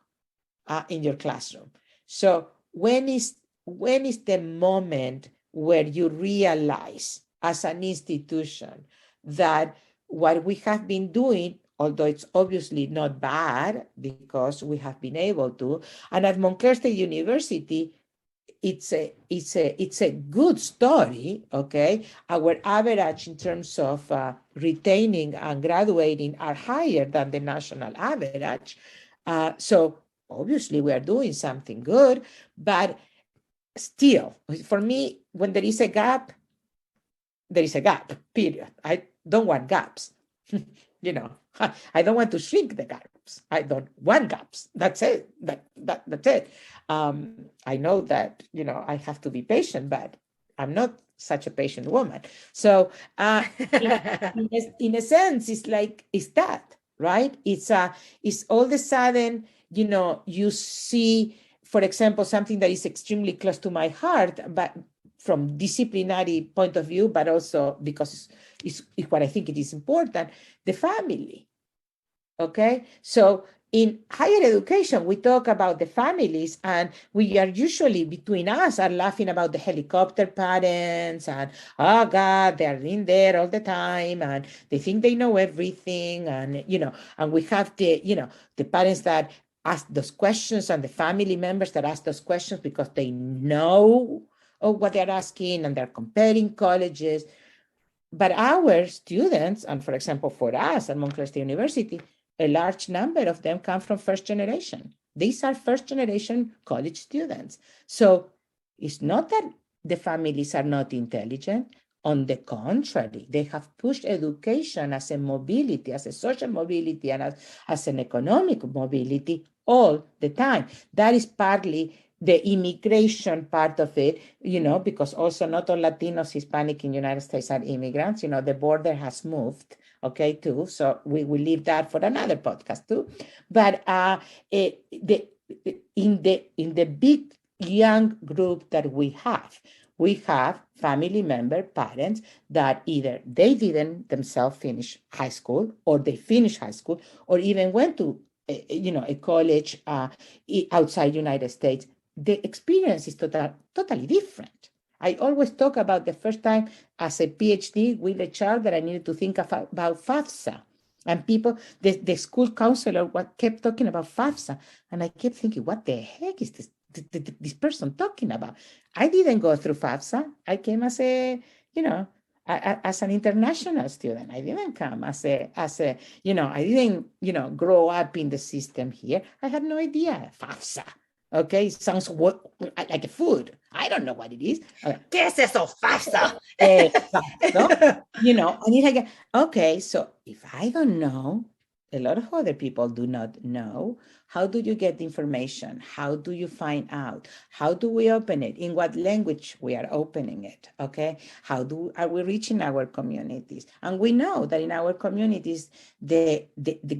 in your classroom. So when is the moment where you realize as an institution that what we have been doing, although it's obviously not bad because we have been able to, and at Montclair State University, it's a good story, okay? Our average in terms of retaining and graduating are higher than the national average. So obviously we are doing something good, but still, for me, when there is a gap, period. I don't want gaps. I don't want to shrink the gaps. I don't want gaps. That's it. That's it. I know that, I have to be patient, but I'm not such a patient woman. So in a sense, it's that, right? It's all of a sudden, you see, for example, something that is extremely close to my heart, but from disciplinary point of view, but also because it's what I think it is important, the family. Okay, so in higher education, we talk about the families, and we are usually between us are laughing about the helicopter parents, and oh God, they're in there all the time, and they think they know everything, and and we have the parents that ask those questions, and the family members that ask those questions because they know what they're asking, and they're comparing colleges. But our students, and for example, for us at Montclair State University, a large number of them come from first generation. These are first generation college students. So it's not that the families are not intelligent. On the contrary, they have pushed education as a mobility, as a social mobility, and as an economic mobility all the time. That is partly the immigration part of it, because also not all Latinos, Hispanic in the United States are immigrants. The border has moved, okay, too. So we will leave that for another podcast too. But in the big young group that we have family member parents that either they didn't themselves finish high school, or they finished high school, or even went to a college outside United States. The experience is totally different. I always talk about the first time as a PhD with a child that I needed to think about FAFSA. And people, the school counselor kept talking about FAFSA. And I kept thinking, what the heck is this this person talking about? I didn't go through FAFSA. I came as a, as an international student. I didn't come as a, I didn't, grow up in the system here. I had no idea. FAFSA. Okay, sounds like a food. I don't know what it is. ¿Qué es eso, FAFSA? Exacto. And it's like, okay, so if I don't know, a lot of other people do not know. How do you get the information? How do you find out? How do we open it? In what language we are opening it? Okay. Are we reaching our communities? And we know that in our communities, the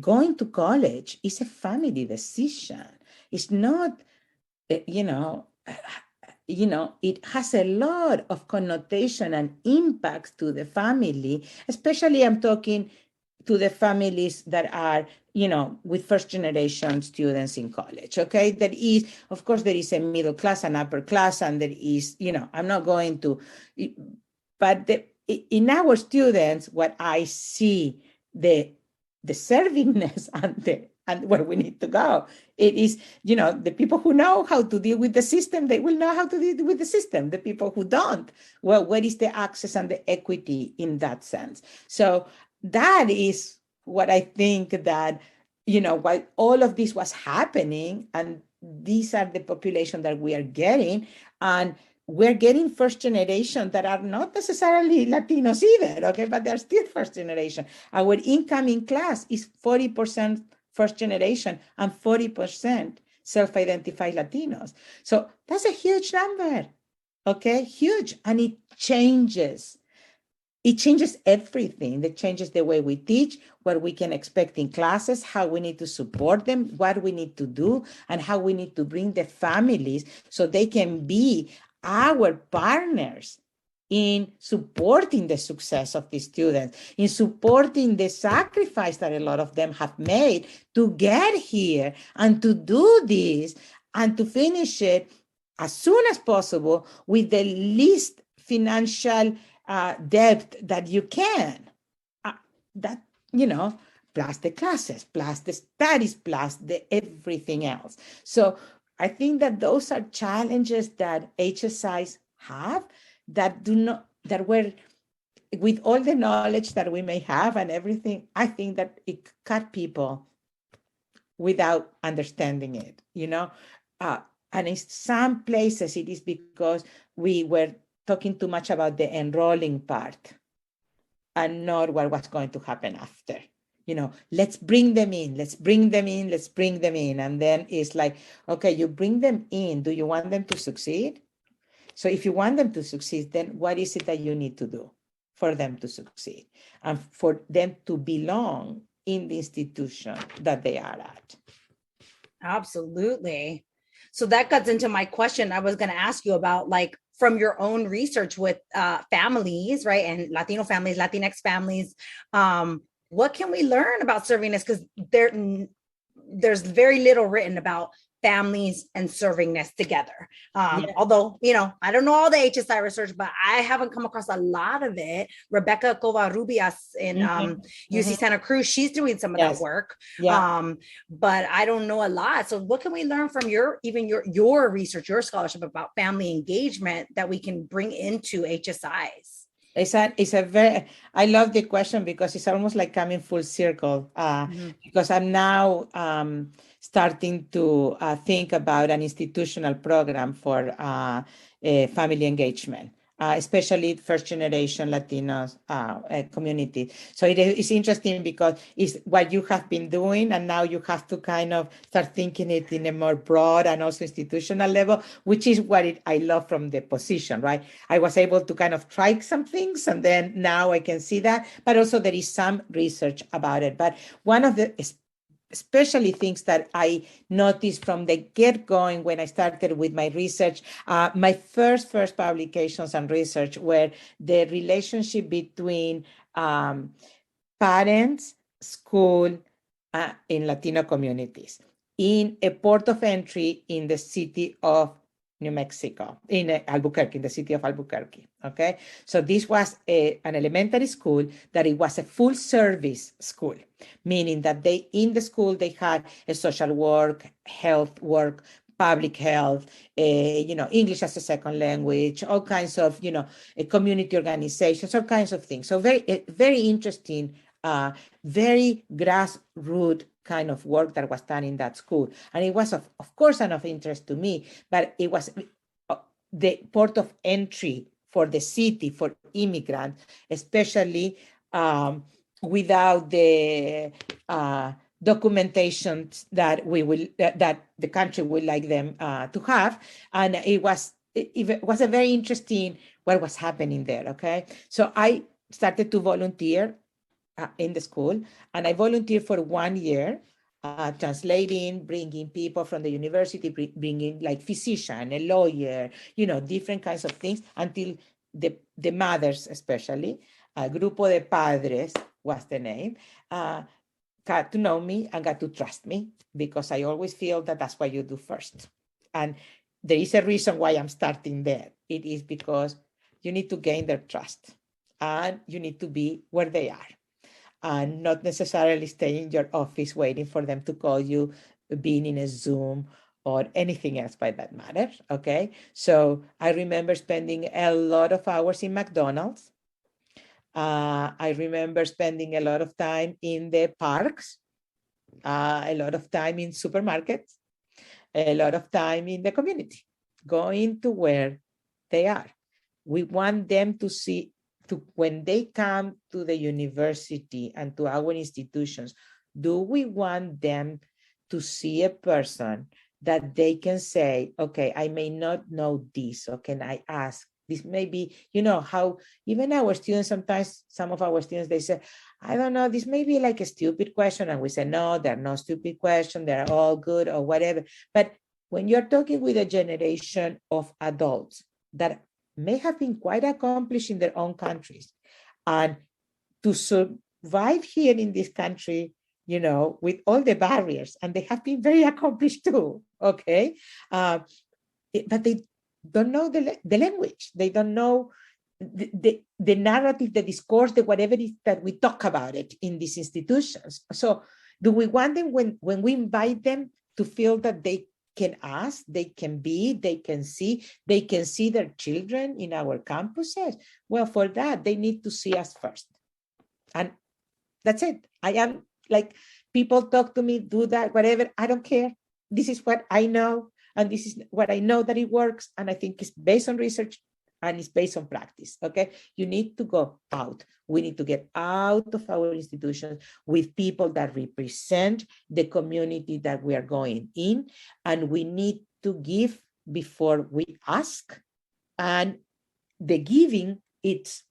going to college is a family decision. It's not, it has a lot of connotation and impacts to the family, especially I'm talking to the families that are, with first generation students in college. Okay. There is, of course, there is a middle class and upper class, and there is, I'm not going to, but in our students, what I see, the servingness and where we need to go. It is, the people who know how to deal with the system, they will know how to deal with the system. The people who don't, well, where is the access and the equity in that sense? So that is what I think that, while all of this was happening, and these are the population that we are getting, and we're getting first generation that are not necessarily Latinos either, okay, but they're still first generation. Our incoming class is 40% first generation and 40% self-identified Latinos. So that's a huge number, okay, huge, and it changes. It changes everything. It changes the way we teach, what we can expect in classes, how we need to support them, what we need to do, and how we need to bring the families so they can be our partners in supporting the success of the students, in supporting the sacrifice that a lot of them have made to get here and to do this and to finish it as soon as possible with the least financial depth that you can. Plus the classes, plus the studies, plus the everything else. So I think that those are challenges that HSIs have that were, with all the knowledge that we may have and everything, I think that it cut people without understanding it, and in some places it is because we were talking too much about the enrolling part and not what was going to happen after. Let's bring them in, let's bring them in, let's bring them in. And then it's like, okay, you bring them in. Do you want them to succeed? So if you want them to succeed, then what is it that you need to do for them to succeed and for them to belong in the institution that they are at? Absolutely. So that gets into my question I was going to ask you about, like, from your own research with families, right? And Latino families, Latinx families, what can we learn about servingness? Because there's very little written about families and servingness together. Although, I don't know all the HSI research, but I haven't come across a lot of it. Rebecca Covarrubias in UC Santa Cruz, she's doing some of that work. But I don't know a lot. So what can we learn from your research, your scholarship about family engagement that we can bring into HSIs? I love the question because it's almost like coming full circle because I'm now starting to think about an institutional program for family engagement, especially first generation Latinos community. So it's interesting because it's what you have been doing, and now you have to kind of start thinking it in a more broad and also institutional level, which is what I love from the position, right? I was able to kind of try some things, and then now I can see that, but also there is some research about it. But one of the especially things that I noticed from the get-going when I started with my research, my first publications and research were the relationship between parents, school, in Latino communities in a port of entry in the city of New Mexico, in Albuquerque, in the city of Albuquerque, okay? So this was an elementary school that it was a full service school, meaning that in the school, they had a social work, health work, public health, English as a second language, all kinds of, community organizations, all kinds of things. So very interesting, very grassroots kind of work that was done in that school. And it was, of course, of interest to me, but it was the port of entry for the city, for immigrants, especially without the documentation that that the country would like them to have. And it was a very interesting what was happening there. Okay, so I started to volunteer in the school, and I volunteered for 1 year, translating, bringing people from the university, bringing like physician, a lawyer, different kinds of things, until the mothers, especially, Grupo de Padres was the name, got to know me and got to trust me, because I always feel that that's what you do first. And there is a reason why I'm starting there. It is because you need to gain their trust, and you need to be where they are, and not necessarily stay in your office waiting for them to call you, being in a Zoom or anything else by that matter. Okay. So I remember spending a lot of hours in McDonald's. I remember spending a lot of time in the parks, a lot of time in supermarkets, a lot of time in the community, going to where they are. We want them to see, when they come to the university and to our institutions, do we want them to see a person that they can say, okay, I may not know this, or can I ask? This may be, how even our students, sometimes some of our students, they say, I don't know, this may be like a stupid question. And we say, no, they're no stupid question. They're all good or whatever. But when you're talking with a generation of adults that may have been quite accomplished in their own countries, and to survive here in this country, with all the barriers, and they have been very accomplished too, okay? But they don't know the language. They don't know the narrative, the discourse, the whatever it is that we talk about it in these institutions. So do we want them, when we invite them, to feel that they can ask, they can be, they can see their children in our campuses? Well, for that, they need to see us first. And that's it. I am like, people talk to me, do that, whatever, I don't care. This is what I know, and this is what I know that it works. And I think it's based on research, and it's based on practice, okay? You need to go out. We need to get out of our institutions with people that represent the community that we are going in, and we need to give before we ask. And the giving, it's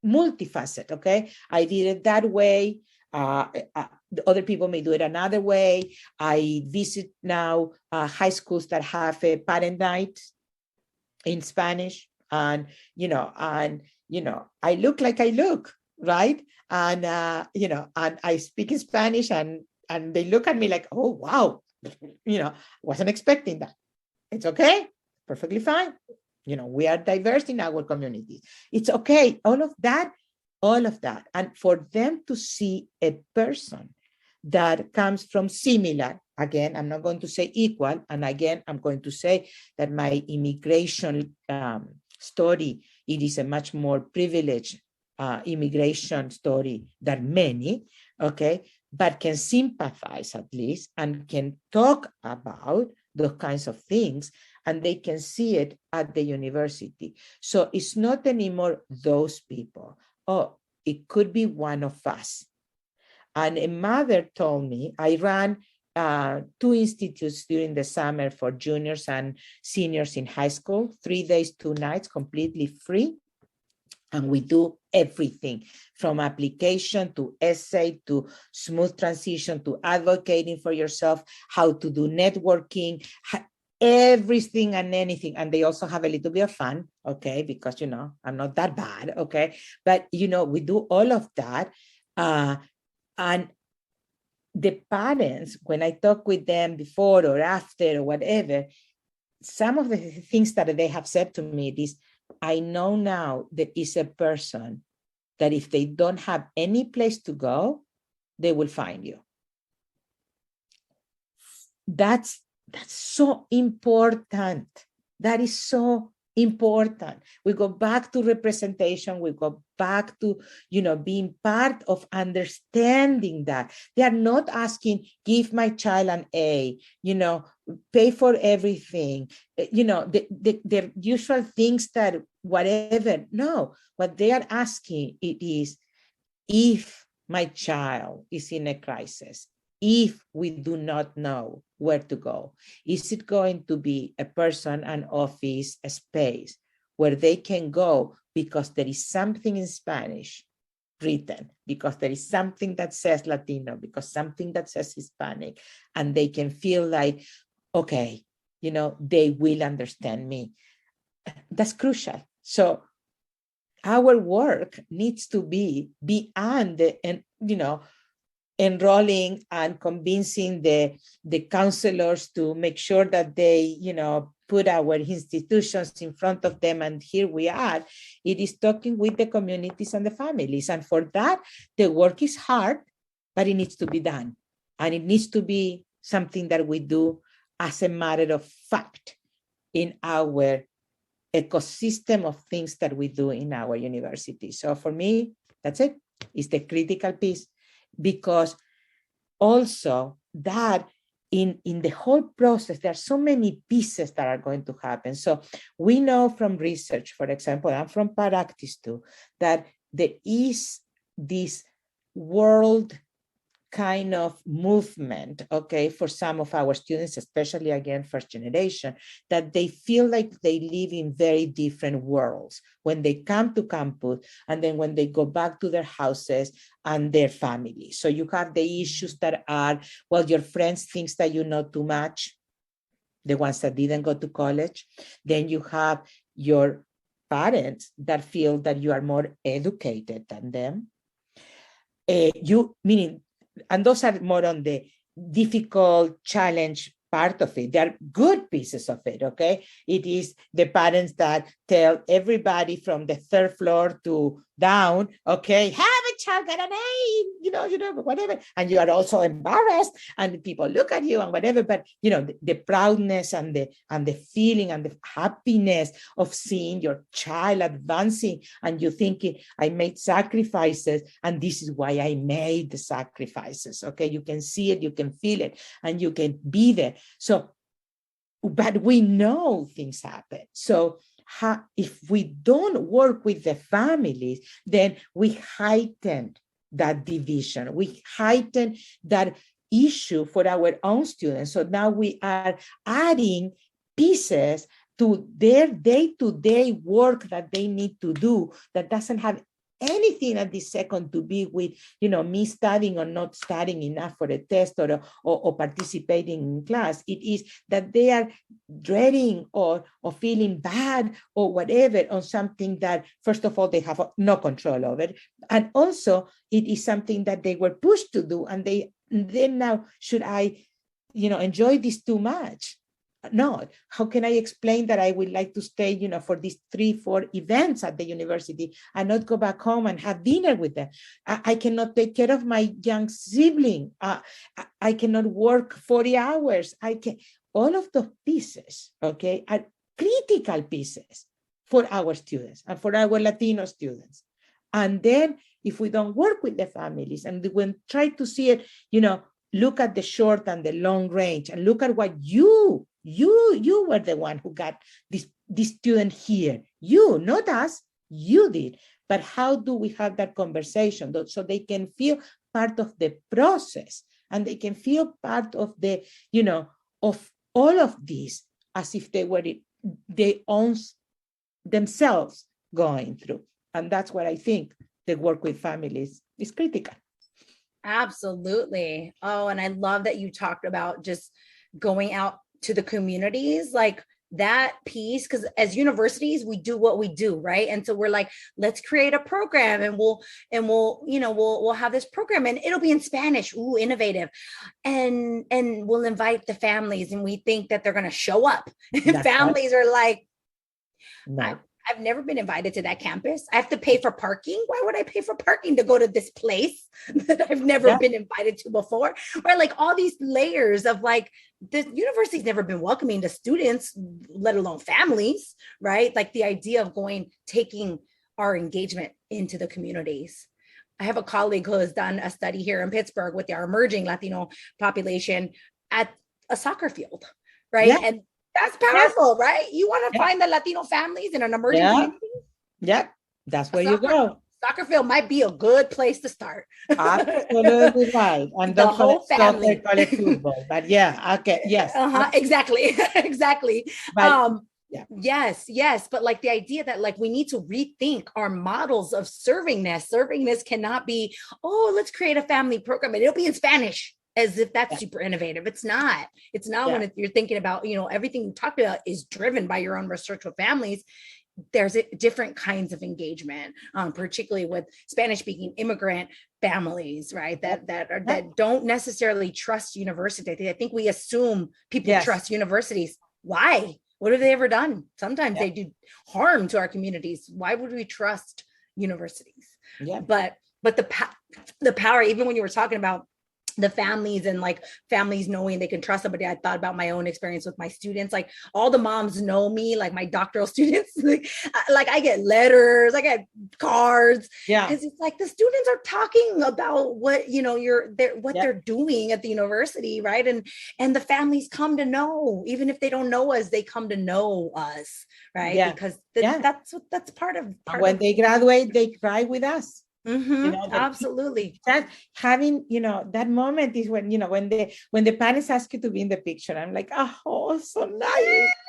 multifaceted, okay? I did it that way. Other people may do it another way. I visit now high schools that have a parent night in Spanish. And, I look like I look, right? And, and I speak in Spanish, and they look at me like, oh, wow, wasn't expecting that. It's okay, perfectly fine. We are diverse in our communities. It's okay, all of that. And for them to see a person that comes from similar, again, I'm not going to say equal, and again, I'm going to say that my immigration story, it is a much more privileged immigration story than many, okay, but can sympathize at least, and can talk about those kinds of things, and they can see it at the university. So it's not anymore those people. Oh, it could be one of us. And a mother told me, I ran 2 institutes during the summer for juniors and seniors in high school, 3 days, 2 nights, completely free. And we do everything from application to essay to smooth transition to advocating for yourself, how to do networking, everything and anything. And they also have a little bit of fun, okay, because, I'm not that bad, okay? But, we do all of that. And the parents, when I talk with them before or after or whatever, some of the things that they have said to me is, I know now that is a person that if they don't have any place to go, they will find you. That's That's so important. That is so important. We go back to representation. We go back to, being part of understanding that. They are not asking, give my child an A, pay for everything, the usual things that whatever. No, what they are asking it is, if my child is in a crisis, if we do not know where to go, is it going to be a person, an office, a space where they can go because there is something in Spanish written, because there is something that says Latino, because something that says Hispanic, and they can feel like, okay, they will understand me. That's crucial. So our work needs to be beyond enrolling and convincing the counselors to make sure that they put our institutions in front of them, and here we are. It is talking with the communities and the families, and for that the work is hard, but it needs to be done, and it needs to be something that we do as a matter of fact in our ecosystem of things that we do in our university. So for me, that's it. It's the critical piece, because also that in the whole process, there are so many pieces that are going to happen. So we know from research, for example, and from practice too, that there is this world kind of movement, okay, for some of our students, especially again, first generation, that they feel like they live in very different worlds when they come to campus, and then when they go back to their houses and their families. So you have the issues that are, well, your friends thinks that you know too much, the ones that didn't go to college. Then you have your parents that feel that you are more educated than them. And those are more on the difficult challenge part of it. There are good pieces of it, okay? It is the parents that tell everybody from the third floor to down, okay, have a child get an A, whatever. And you are also embarrassed, and people look at you and whatever, but the proudness and the feeling and the happiness of seeing your child advancing, and you thinking, I made sacrifices, and this is why I made the sacrifices, okay? You can see it, you can feel it, and you can be there. So, but we know things happen. So if we don't work with the families, then we heighten that division. We heighten that issue for our own students. So now we are adding pieces to their day-to-day work that they need to do that doesn't have anything at this second to be with, me studying or not studying enough for a test or participating in class. It is that they are dreading or feeling bad or whatever on something that, first of all, they have no control over. And also it is something that they were pushed to do. And then now, should I, enjoy this too much? No. How can I explain that I would like to stay, for these 3-4 events at the university and not go back home and have dinner with them? I cannot take care of my young sibling. I cannot work 40 hours. All of those pieces, okay, are critical pieces for our students and for our Latino students. And then if we don't work with the families and when try to see it, look at the short and the long range and look at what you were the one who got this student here. You, not us, you did. But how do we have that conversation so they can feel part of the process and they can feel part of the, of all of this as if they were they own themselves going through. And that's what I think the work with families is critical. Absolutely. Oh, and I love that you talked about just going out to the communities, like that piece, because as universities, we do what we do, right? And so we're like, let's create a program and we'll have this program and it'll be in Spanish. Ooh, innovative. And we'll invite the families and we think that they're going to show up. Families are like, no. I've never been invited to that campus. I have to pay for parking. Why would I pay for parking to go to this place that I've never been invited to before? Right? Like all these layers of like, the university's never been welcoming to students, let alone families, right? Like the idea of taking our engagement into the communities. I have a colleague who has done a study here in Pittsburgh with our emerging Latino population at a soccer field, right? Yeah. And that's powerful, right? You want to find the Latino families in an emerging community? Yeah, that's where you go. Soccer field might be a good place to start. Absolutely right. And the whole family. Call it football, but yeah, okay, yes. Exactly, exactly. But, yes. But like the idea that like we need to rethink our models of servingness. Servingness cannot be, oh, let's create a family program and it'll be in Spanish, as if that's super innovative. It's not when you're thinking about, everything you talked about is driven by your own research with families. There's different kinds of engagement, particularly with Spanish speaking immigrant families, right? That don't necessarily trust university. I think we assume people trust universities. Why? What have they ever done? Sometimes they do harm to our communities. Why would we trust universities? But the power, even when you were talking about the families and like families knowing they can trust somebody, I thought about my own experience with my students. Like all the moms know me, like my doctoral students, like I get letters, I get cards. Because it's like the students are talking about what, they're doing at the university, right? And the families come to know, even if they don't know us, they come to know us, right? Because that's part of when they graduate, they cry with us. Absolutely. That having, that moment is when, when the parents ask you to be in the picture, I'm like, oh, so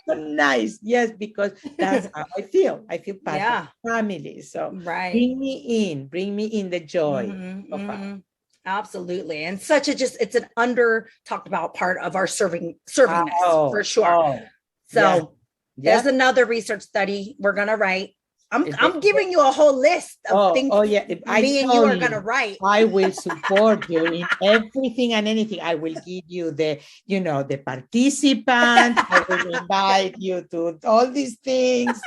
nice. Yes, because that's how I feel. I feel part of the family. So bring me in the joy of Absolutely. And it's an under talked about part of our servingness for sure. There's another research study we're going to write. I'm giving you a whole list of things me and you are going to write. I will support you in everything and anything. I will give you the participants. I will invite you to all these things.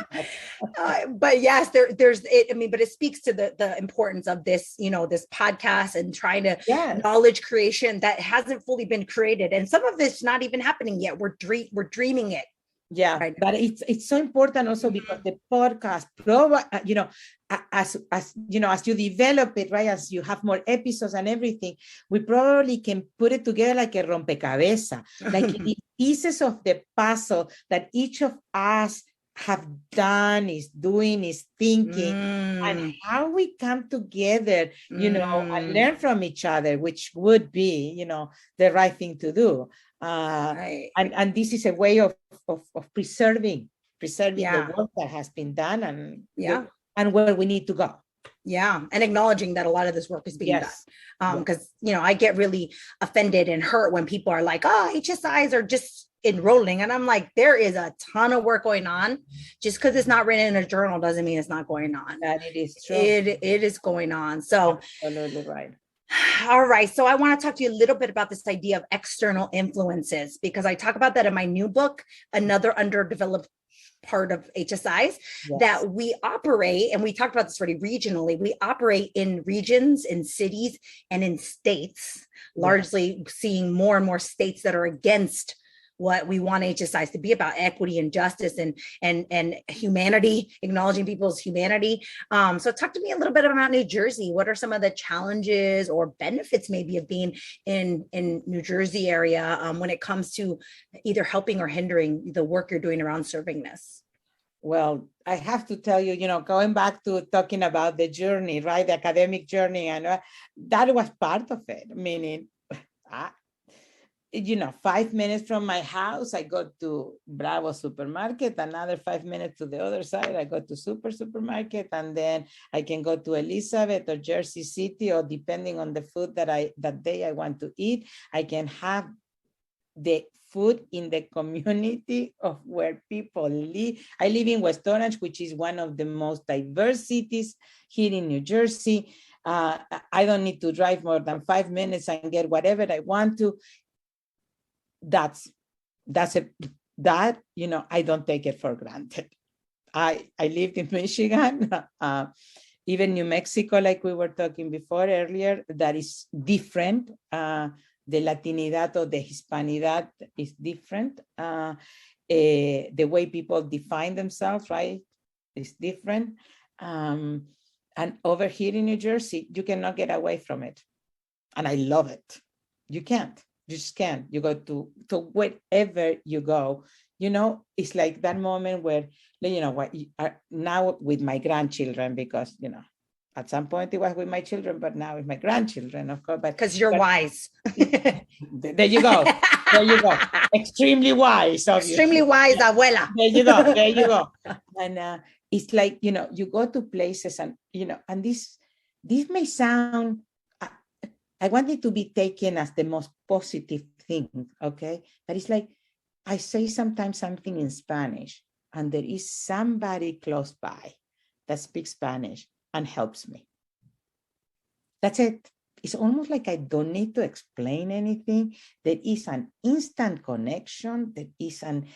But yes, there's it. I mean, but it speaks to the importance of this, this podcast and trying to knowledge creation that hasn't fully been created. And some of this not even happening yet. We're dreaming it. Yeah, right. But it's so important also because the podcast, as you develop it, right, as you have more episodes and everything, we probably can put it together like a rompecabezas, like the pieces of the puzzle that each of us have done, is doing, is thinking, and how we come together, and learn from each other, which would be, the right thing to do. And this is a way of preserving the work that has been done and where we need to go. Yeah. And acknowledging that a lot of this work is being done. Because, I get really offended and hurt when people are like, HSIs are just enrolling. And I'm like, there is a ton of work going on. Just because it's not written in a journal doesn't mean it's not going on. That it is true. It is going on. So absolutely right. All right. So I want to talk to you a little bit about this idea of external influences, because I talk about that in my new book, another underdeveloped part of HSIs, that we operate, and we talked about this already regionally, we operate in regions, in cities, and in states, largely seeing more and more states that are against what we want HSIs to be about, equity and justice and humanity, acknowledging people's humanity. So talk to me a little bit about New Jersey. What are some of the challenges or benefits maybe of being in New Jersey area when it comes to either helping or hindering the work you're doing around servingness? Well, I have to tell you, going back to talking about the journey, right? The academic journey, and that was part of it, meaning 5 minutes from my house, I go to Bravo supermarket, another 5 minutes to the other side, I go to supermarket, and then I can go to Elizabeth or Jersey City, or depending on the food that day I want to eat, I can have the food in the community of where people live. I live in West Orange, which is one of the most diverse cities here in New Jersey. I don't need to drive more than 5 minutes and get whatever I want to. I don't take it for granted. I lived in Michigan, even New Mexico, like we were talking before earlier, that is different. The Latinidad or the Hispanidad is different. The way people define themselves, right, is different. And over here in New Jersey, you cannot get away from it. And I love it. You can't. You just can't. You go to wherever you go. It's like that moment where, what now with my grandchildren, because, at some point it was with my children, but now with my grandchildren, of course. Because you're wise. There you go. There you go. Extremely wise. Obviously. Extremely wise, abuela. There you go. There you go. And it's like, you go to places and, and this may sound, I want it to be taken as the most positive thing, okay? But it's like, I say sometimes something in Spanish and there is somebody close by that speaks Spanish and helps me. That's it. It's almost like I don't need to explain anything. There is an instant connection. There is an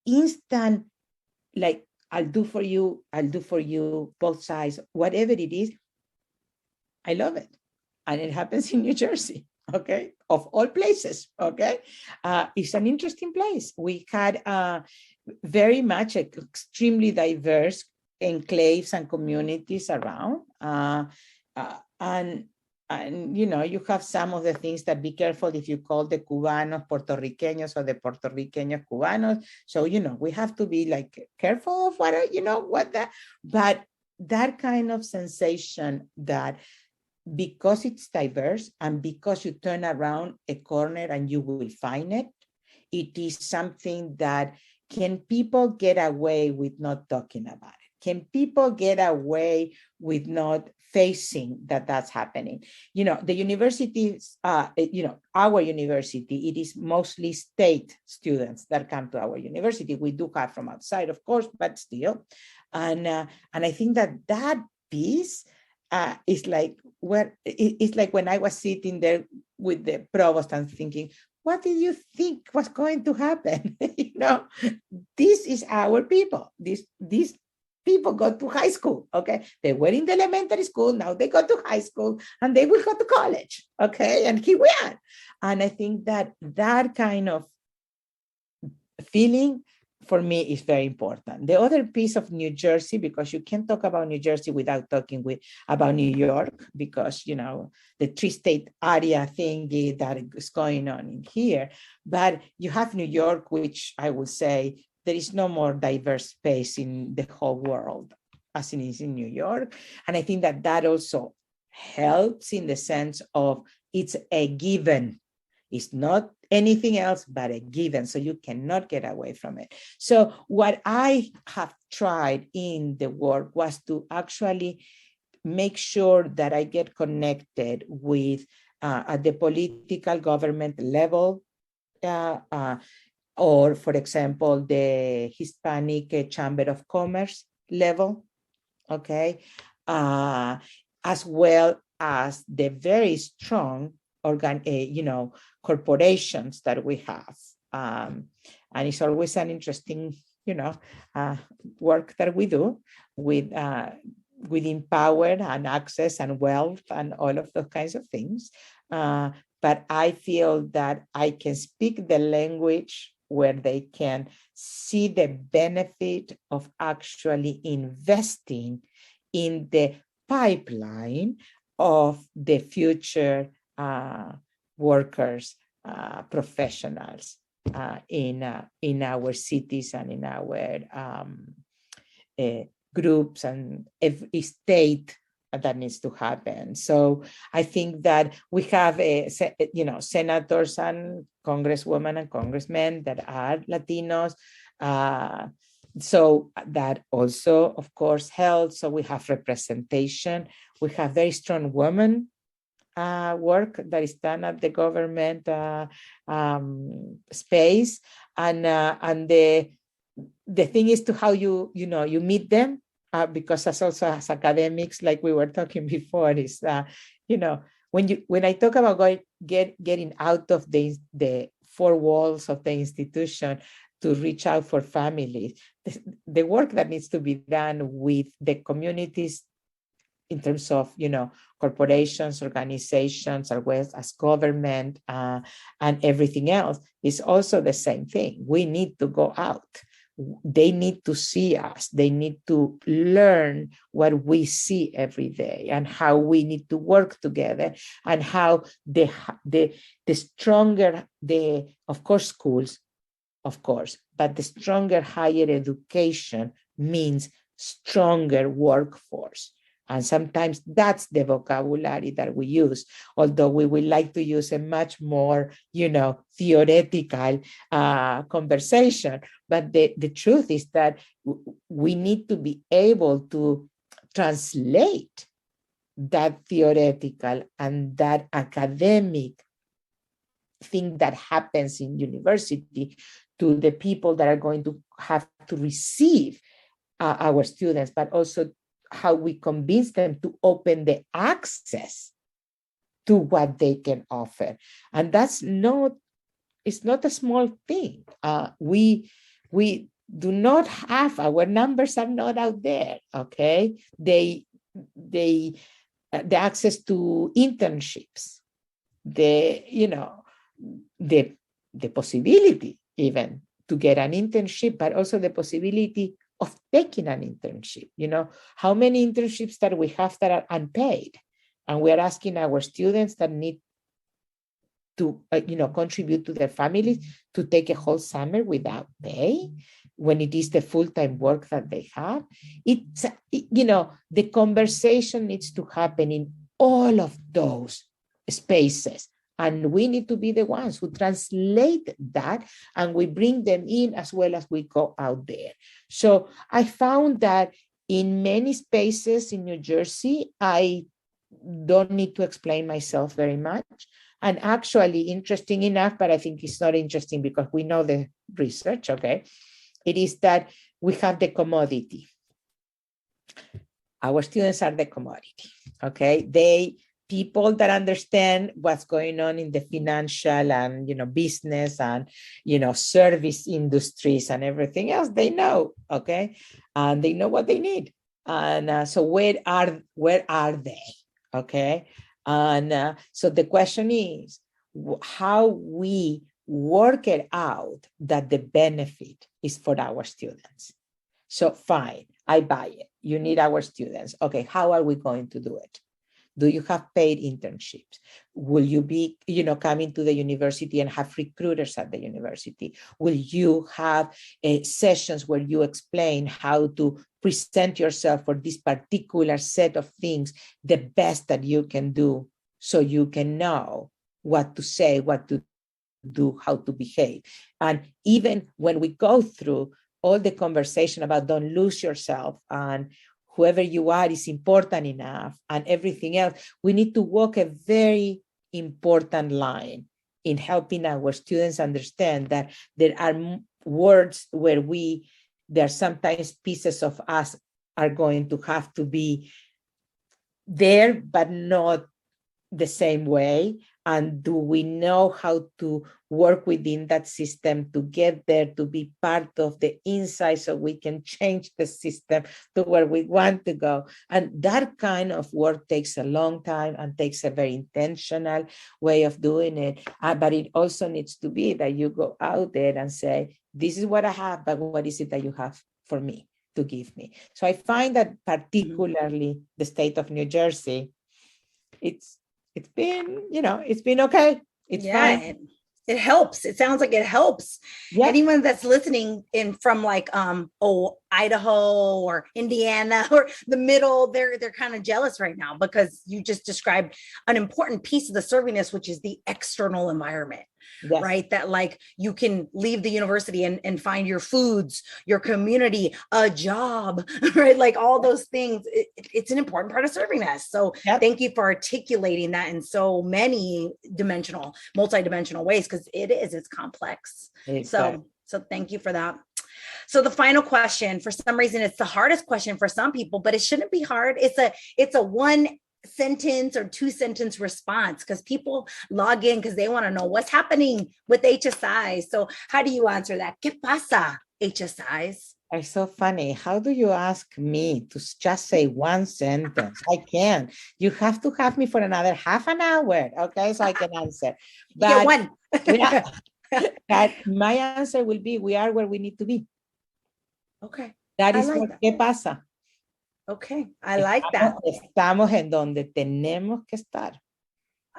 instant, like, I'll do for you, both sides, whatever it is. I love it. And it happens in New Jersey, okay? Of all places, okay? It's an interesting place. We had very much extremely diverse enclaves and communities around. And you have some of the things that be careful if you call the Cubanos Puertorriqueños or the Puertorriqueños Cubanos. So, we have to be like careful of but that kind of sensation that because it's diverse and because you turn around a corner and you will find it, it is something that can people get away with not talking about it? Can people get away with not facing that's happening? The universities, our university, it is mostly state students that come to our university. We do have from outside, of course, but still. And I think that piece is like it's like when I was sitting there with the provost and thinking, what did you think was going to happen? This is our people. These people go to high school, okay? They were in the elementary school, now they go to high school, and they will go to college, okay? And here we are. And I think that kind of feeling for me is very important. The other piece of New Jersey, because you can't talk about New Jersey without talking about New York, because, the tri-state area thingy that is going on in here. But you have New York, which I would say there is no more diverse space in the whole world as it is in New York. And I think that also helps in the sense of it's a given. It's not anything else but a given, so you cannot get away from it. So what I have tried in the work was to actually make sure that I get connected with at the political government level, or for example, the Hispanic Chamber of Commerce level, okay, as well as the very strong corporations that we have. And it's always an interesting, work that we do with power and access and wealth and all of those kinds of things. But I feel that I can speak the language where they can see the benefit of actually investing in the pipeline of the future workers, professionals in our cities and in our groups and every state that needs to happen. So I think that we have, senators and congresswomen and congressmen that are Latinos. So that also, of course, helps. So we have representation. We have very strong women work that is done at the government space, and the thing is to how you meet them, because as academics, like we were talking before, is when I talk about getting out of the four walls of the institution, to reach out for families. The work that needs to be done with the communities in terms of, corporations, organizations, as well as government, and everything else is also the same thing. We need to go out. They need to see us. They need to learn what we see every day and how we need to work together, and how the stronger of course, schools, of course, but the stronger higher education means stronger workforce. And sometimes that's the vocabulary that we use, although we would like to use a much more, theoretical conversation. But the truth is that we need to be able to translate that theoretical and that academic thing that happens in university to the people that are going to have to receive our students, but also how we convince them to open the access to what they can offer. And it's not a small thing. We do not have, our numbers are not out there, okay? The access to internships, the possibility even to get an internship, but also the possibility of taking an internship. How many internships that we have that are unpaid, and we're asking our students that need to contribute to their families to take a whole summer without pay when it is the full-time work that they have. It's the conversation needs to happen in all of those spaces. And we need to be the ones who translate that, and we bring them in as well as we go out there. So I found that in many spaces in New Jersey, I don't need to explain myself very much. And actually, interesting enough, but I think it's not interesting because we know the research, okay? It is that we have the commodity. Our students are the commodity, okay? People that understand what's going on in the financial and, business and, service industries and everything else, they know, okay? And they know what they need. And so where are they, okay? And so the question is how we work it out that the benefit is for our students. So fine, I buy it. You need our students. Okay, how are we going to do it? Do you have paid internships? Will you be, coming to the university and have recruiters at the university? Will you have sessions where you explain how to present yourself for this particular set of things, the best that you can do, so you can know what to say, what to do, how to behave? And even when we go through all the conversation about don't lose yourself and whoever you are is important enough and everything else, we need to walk a very important line in helping our students understand that there are words where there are sometimes pieces of us are going to have to be there, but not the same way. And do we know how to work within that system to get there, to be part of the inside so we can change the system to where we want to go? And that kind of work takes a long time and takes a very intentional way of doing it. But it also needs to be that you go out there and say, this is what I have, but what is it that you have for me to give me? So I find that particularly the state of New Jersey, it's been okay. It's fine. It helps. It sounds like it helps. Yeah. Anyone that's listening in from like Idaho or Indiana or the middle, they're kind of jealous right now because you just described an important piece of the servingness, which is the external environment. Yes. Right? That like you can leave the university and find your foods, your community, a job, right? Like all those things. It's an important part of servingness. So Thank you for articulating that in so many multidimensional ways, because it's complex. Exactly. So thank you for that. So the final question, for some reason, it's the hardest question for some people, but it shouldn't be hard. It's a one sentence or 2-sentence response, because people log in because they want to know what's happening with HSIs. So how do you answer that? ¿Qué pasa, HSIs? It's so funny. How do you ask me to just say one sentence? I can't. You have to have me for another half an hour, okay, so I can answer. You get one. Yeah, but my answer will be, we are where we need to be. Okay. That I is like what that. ¿Qué pasa? Okay. I like that. Estamos en donde tenemos que estar.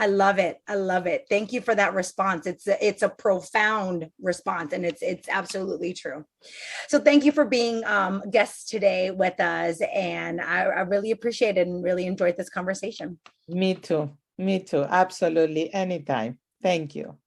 I love it. I love it. Thank you for that response. It's a profound response, and it's absolutely true. So thank you for being guests today with us, and I really appreciate it and really enjoyed this conversation. Me too. Me too. Absolutely. Anytime. Thank you.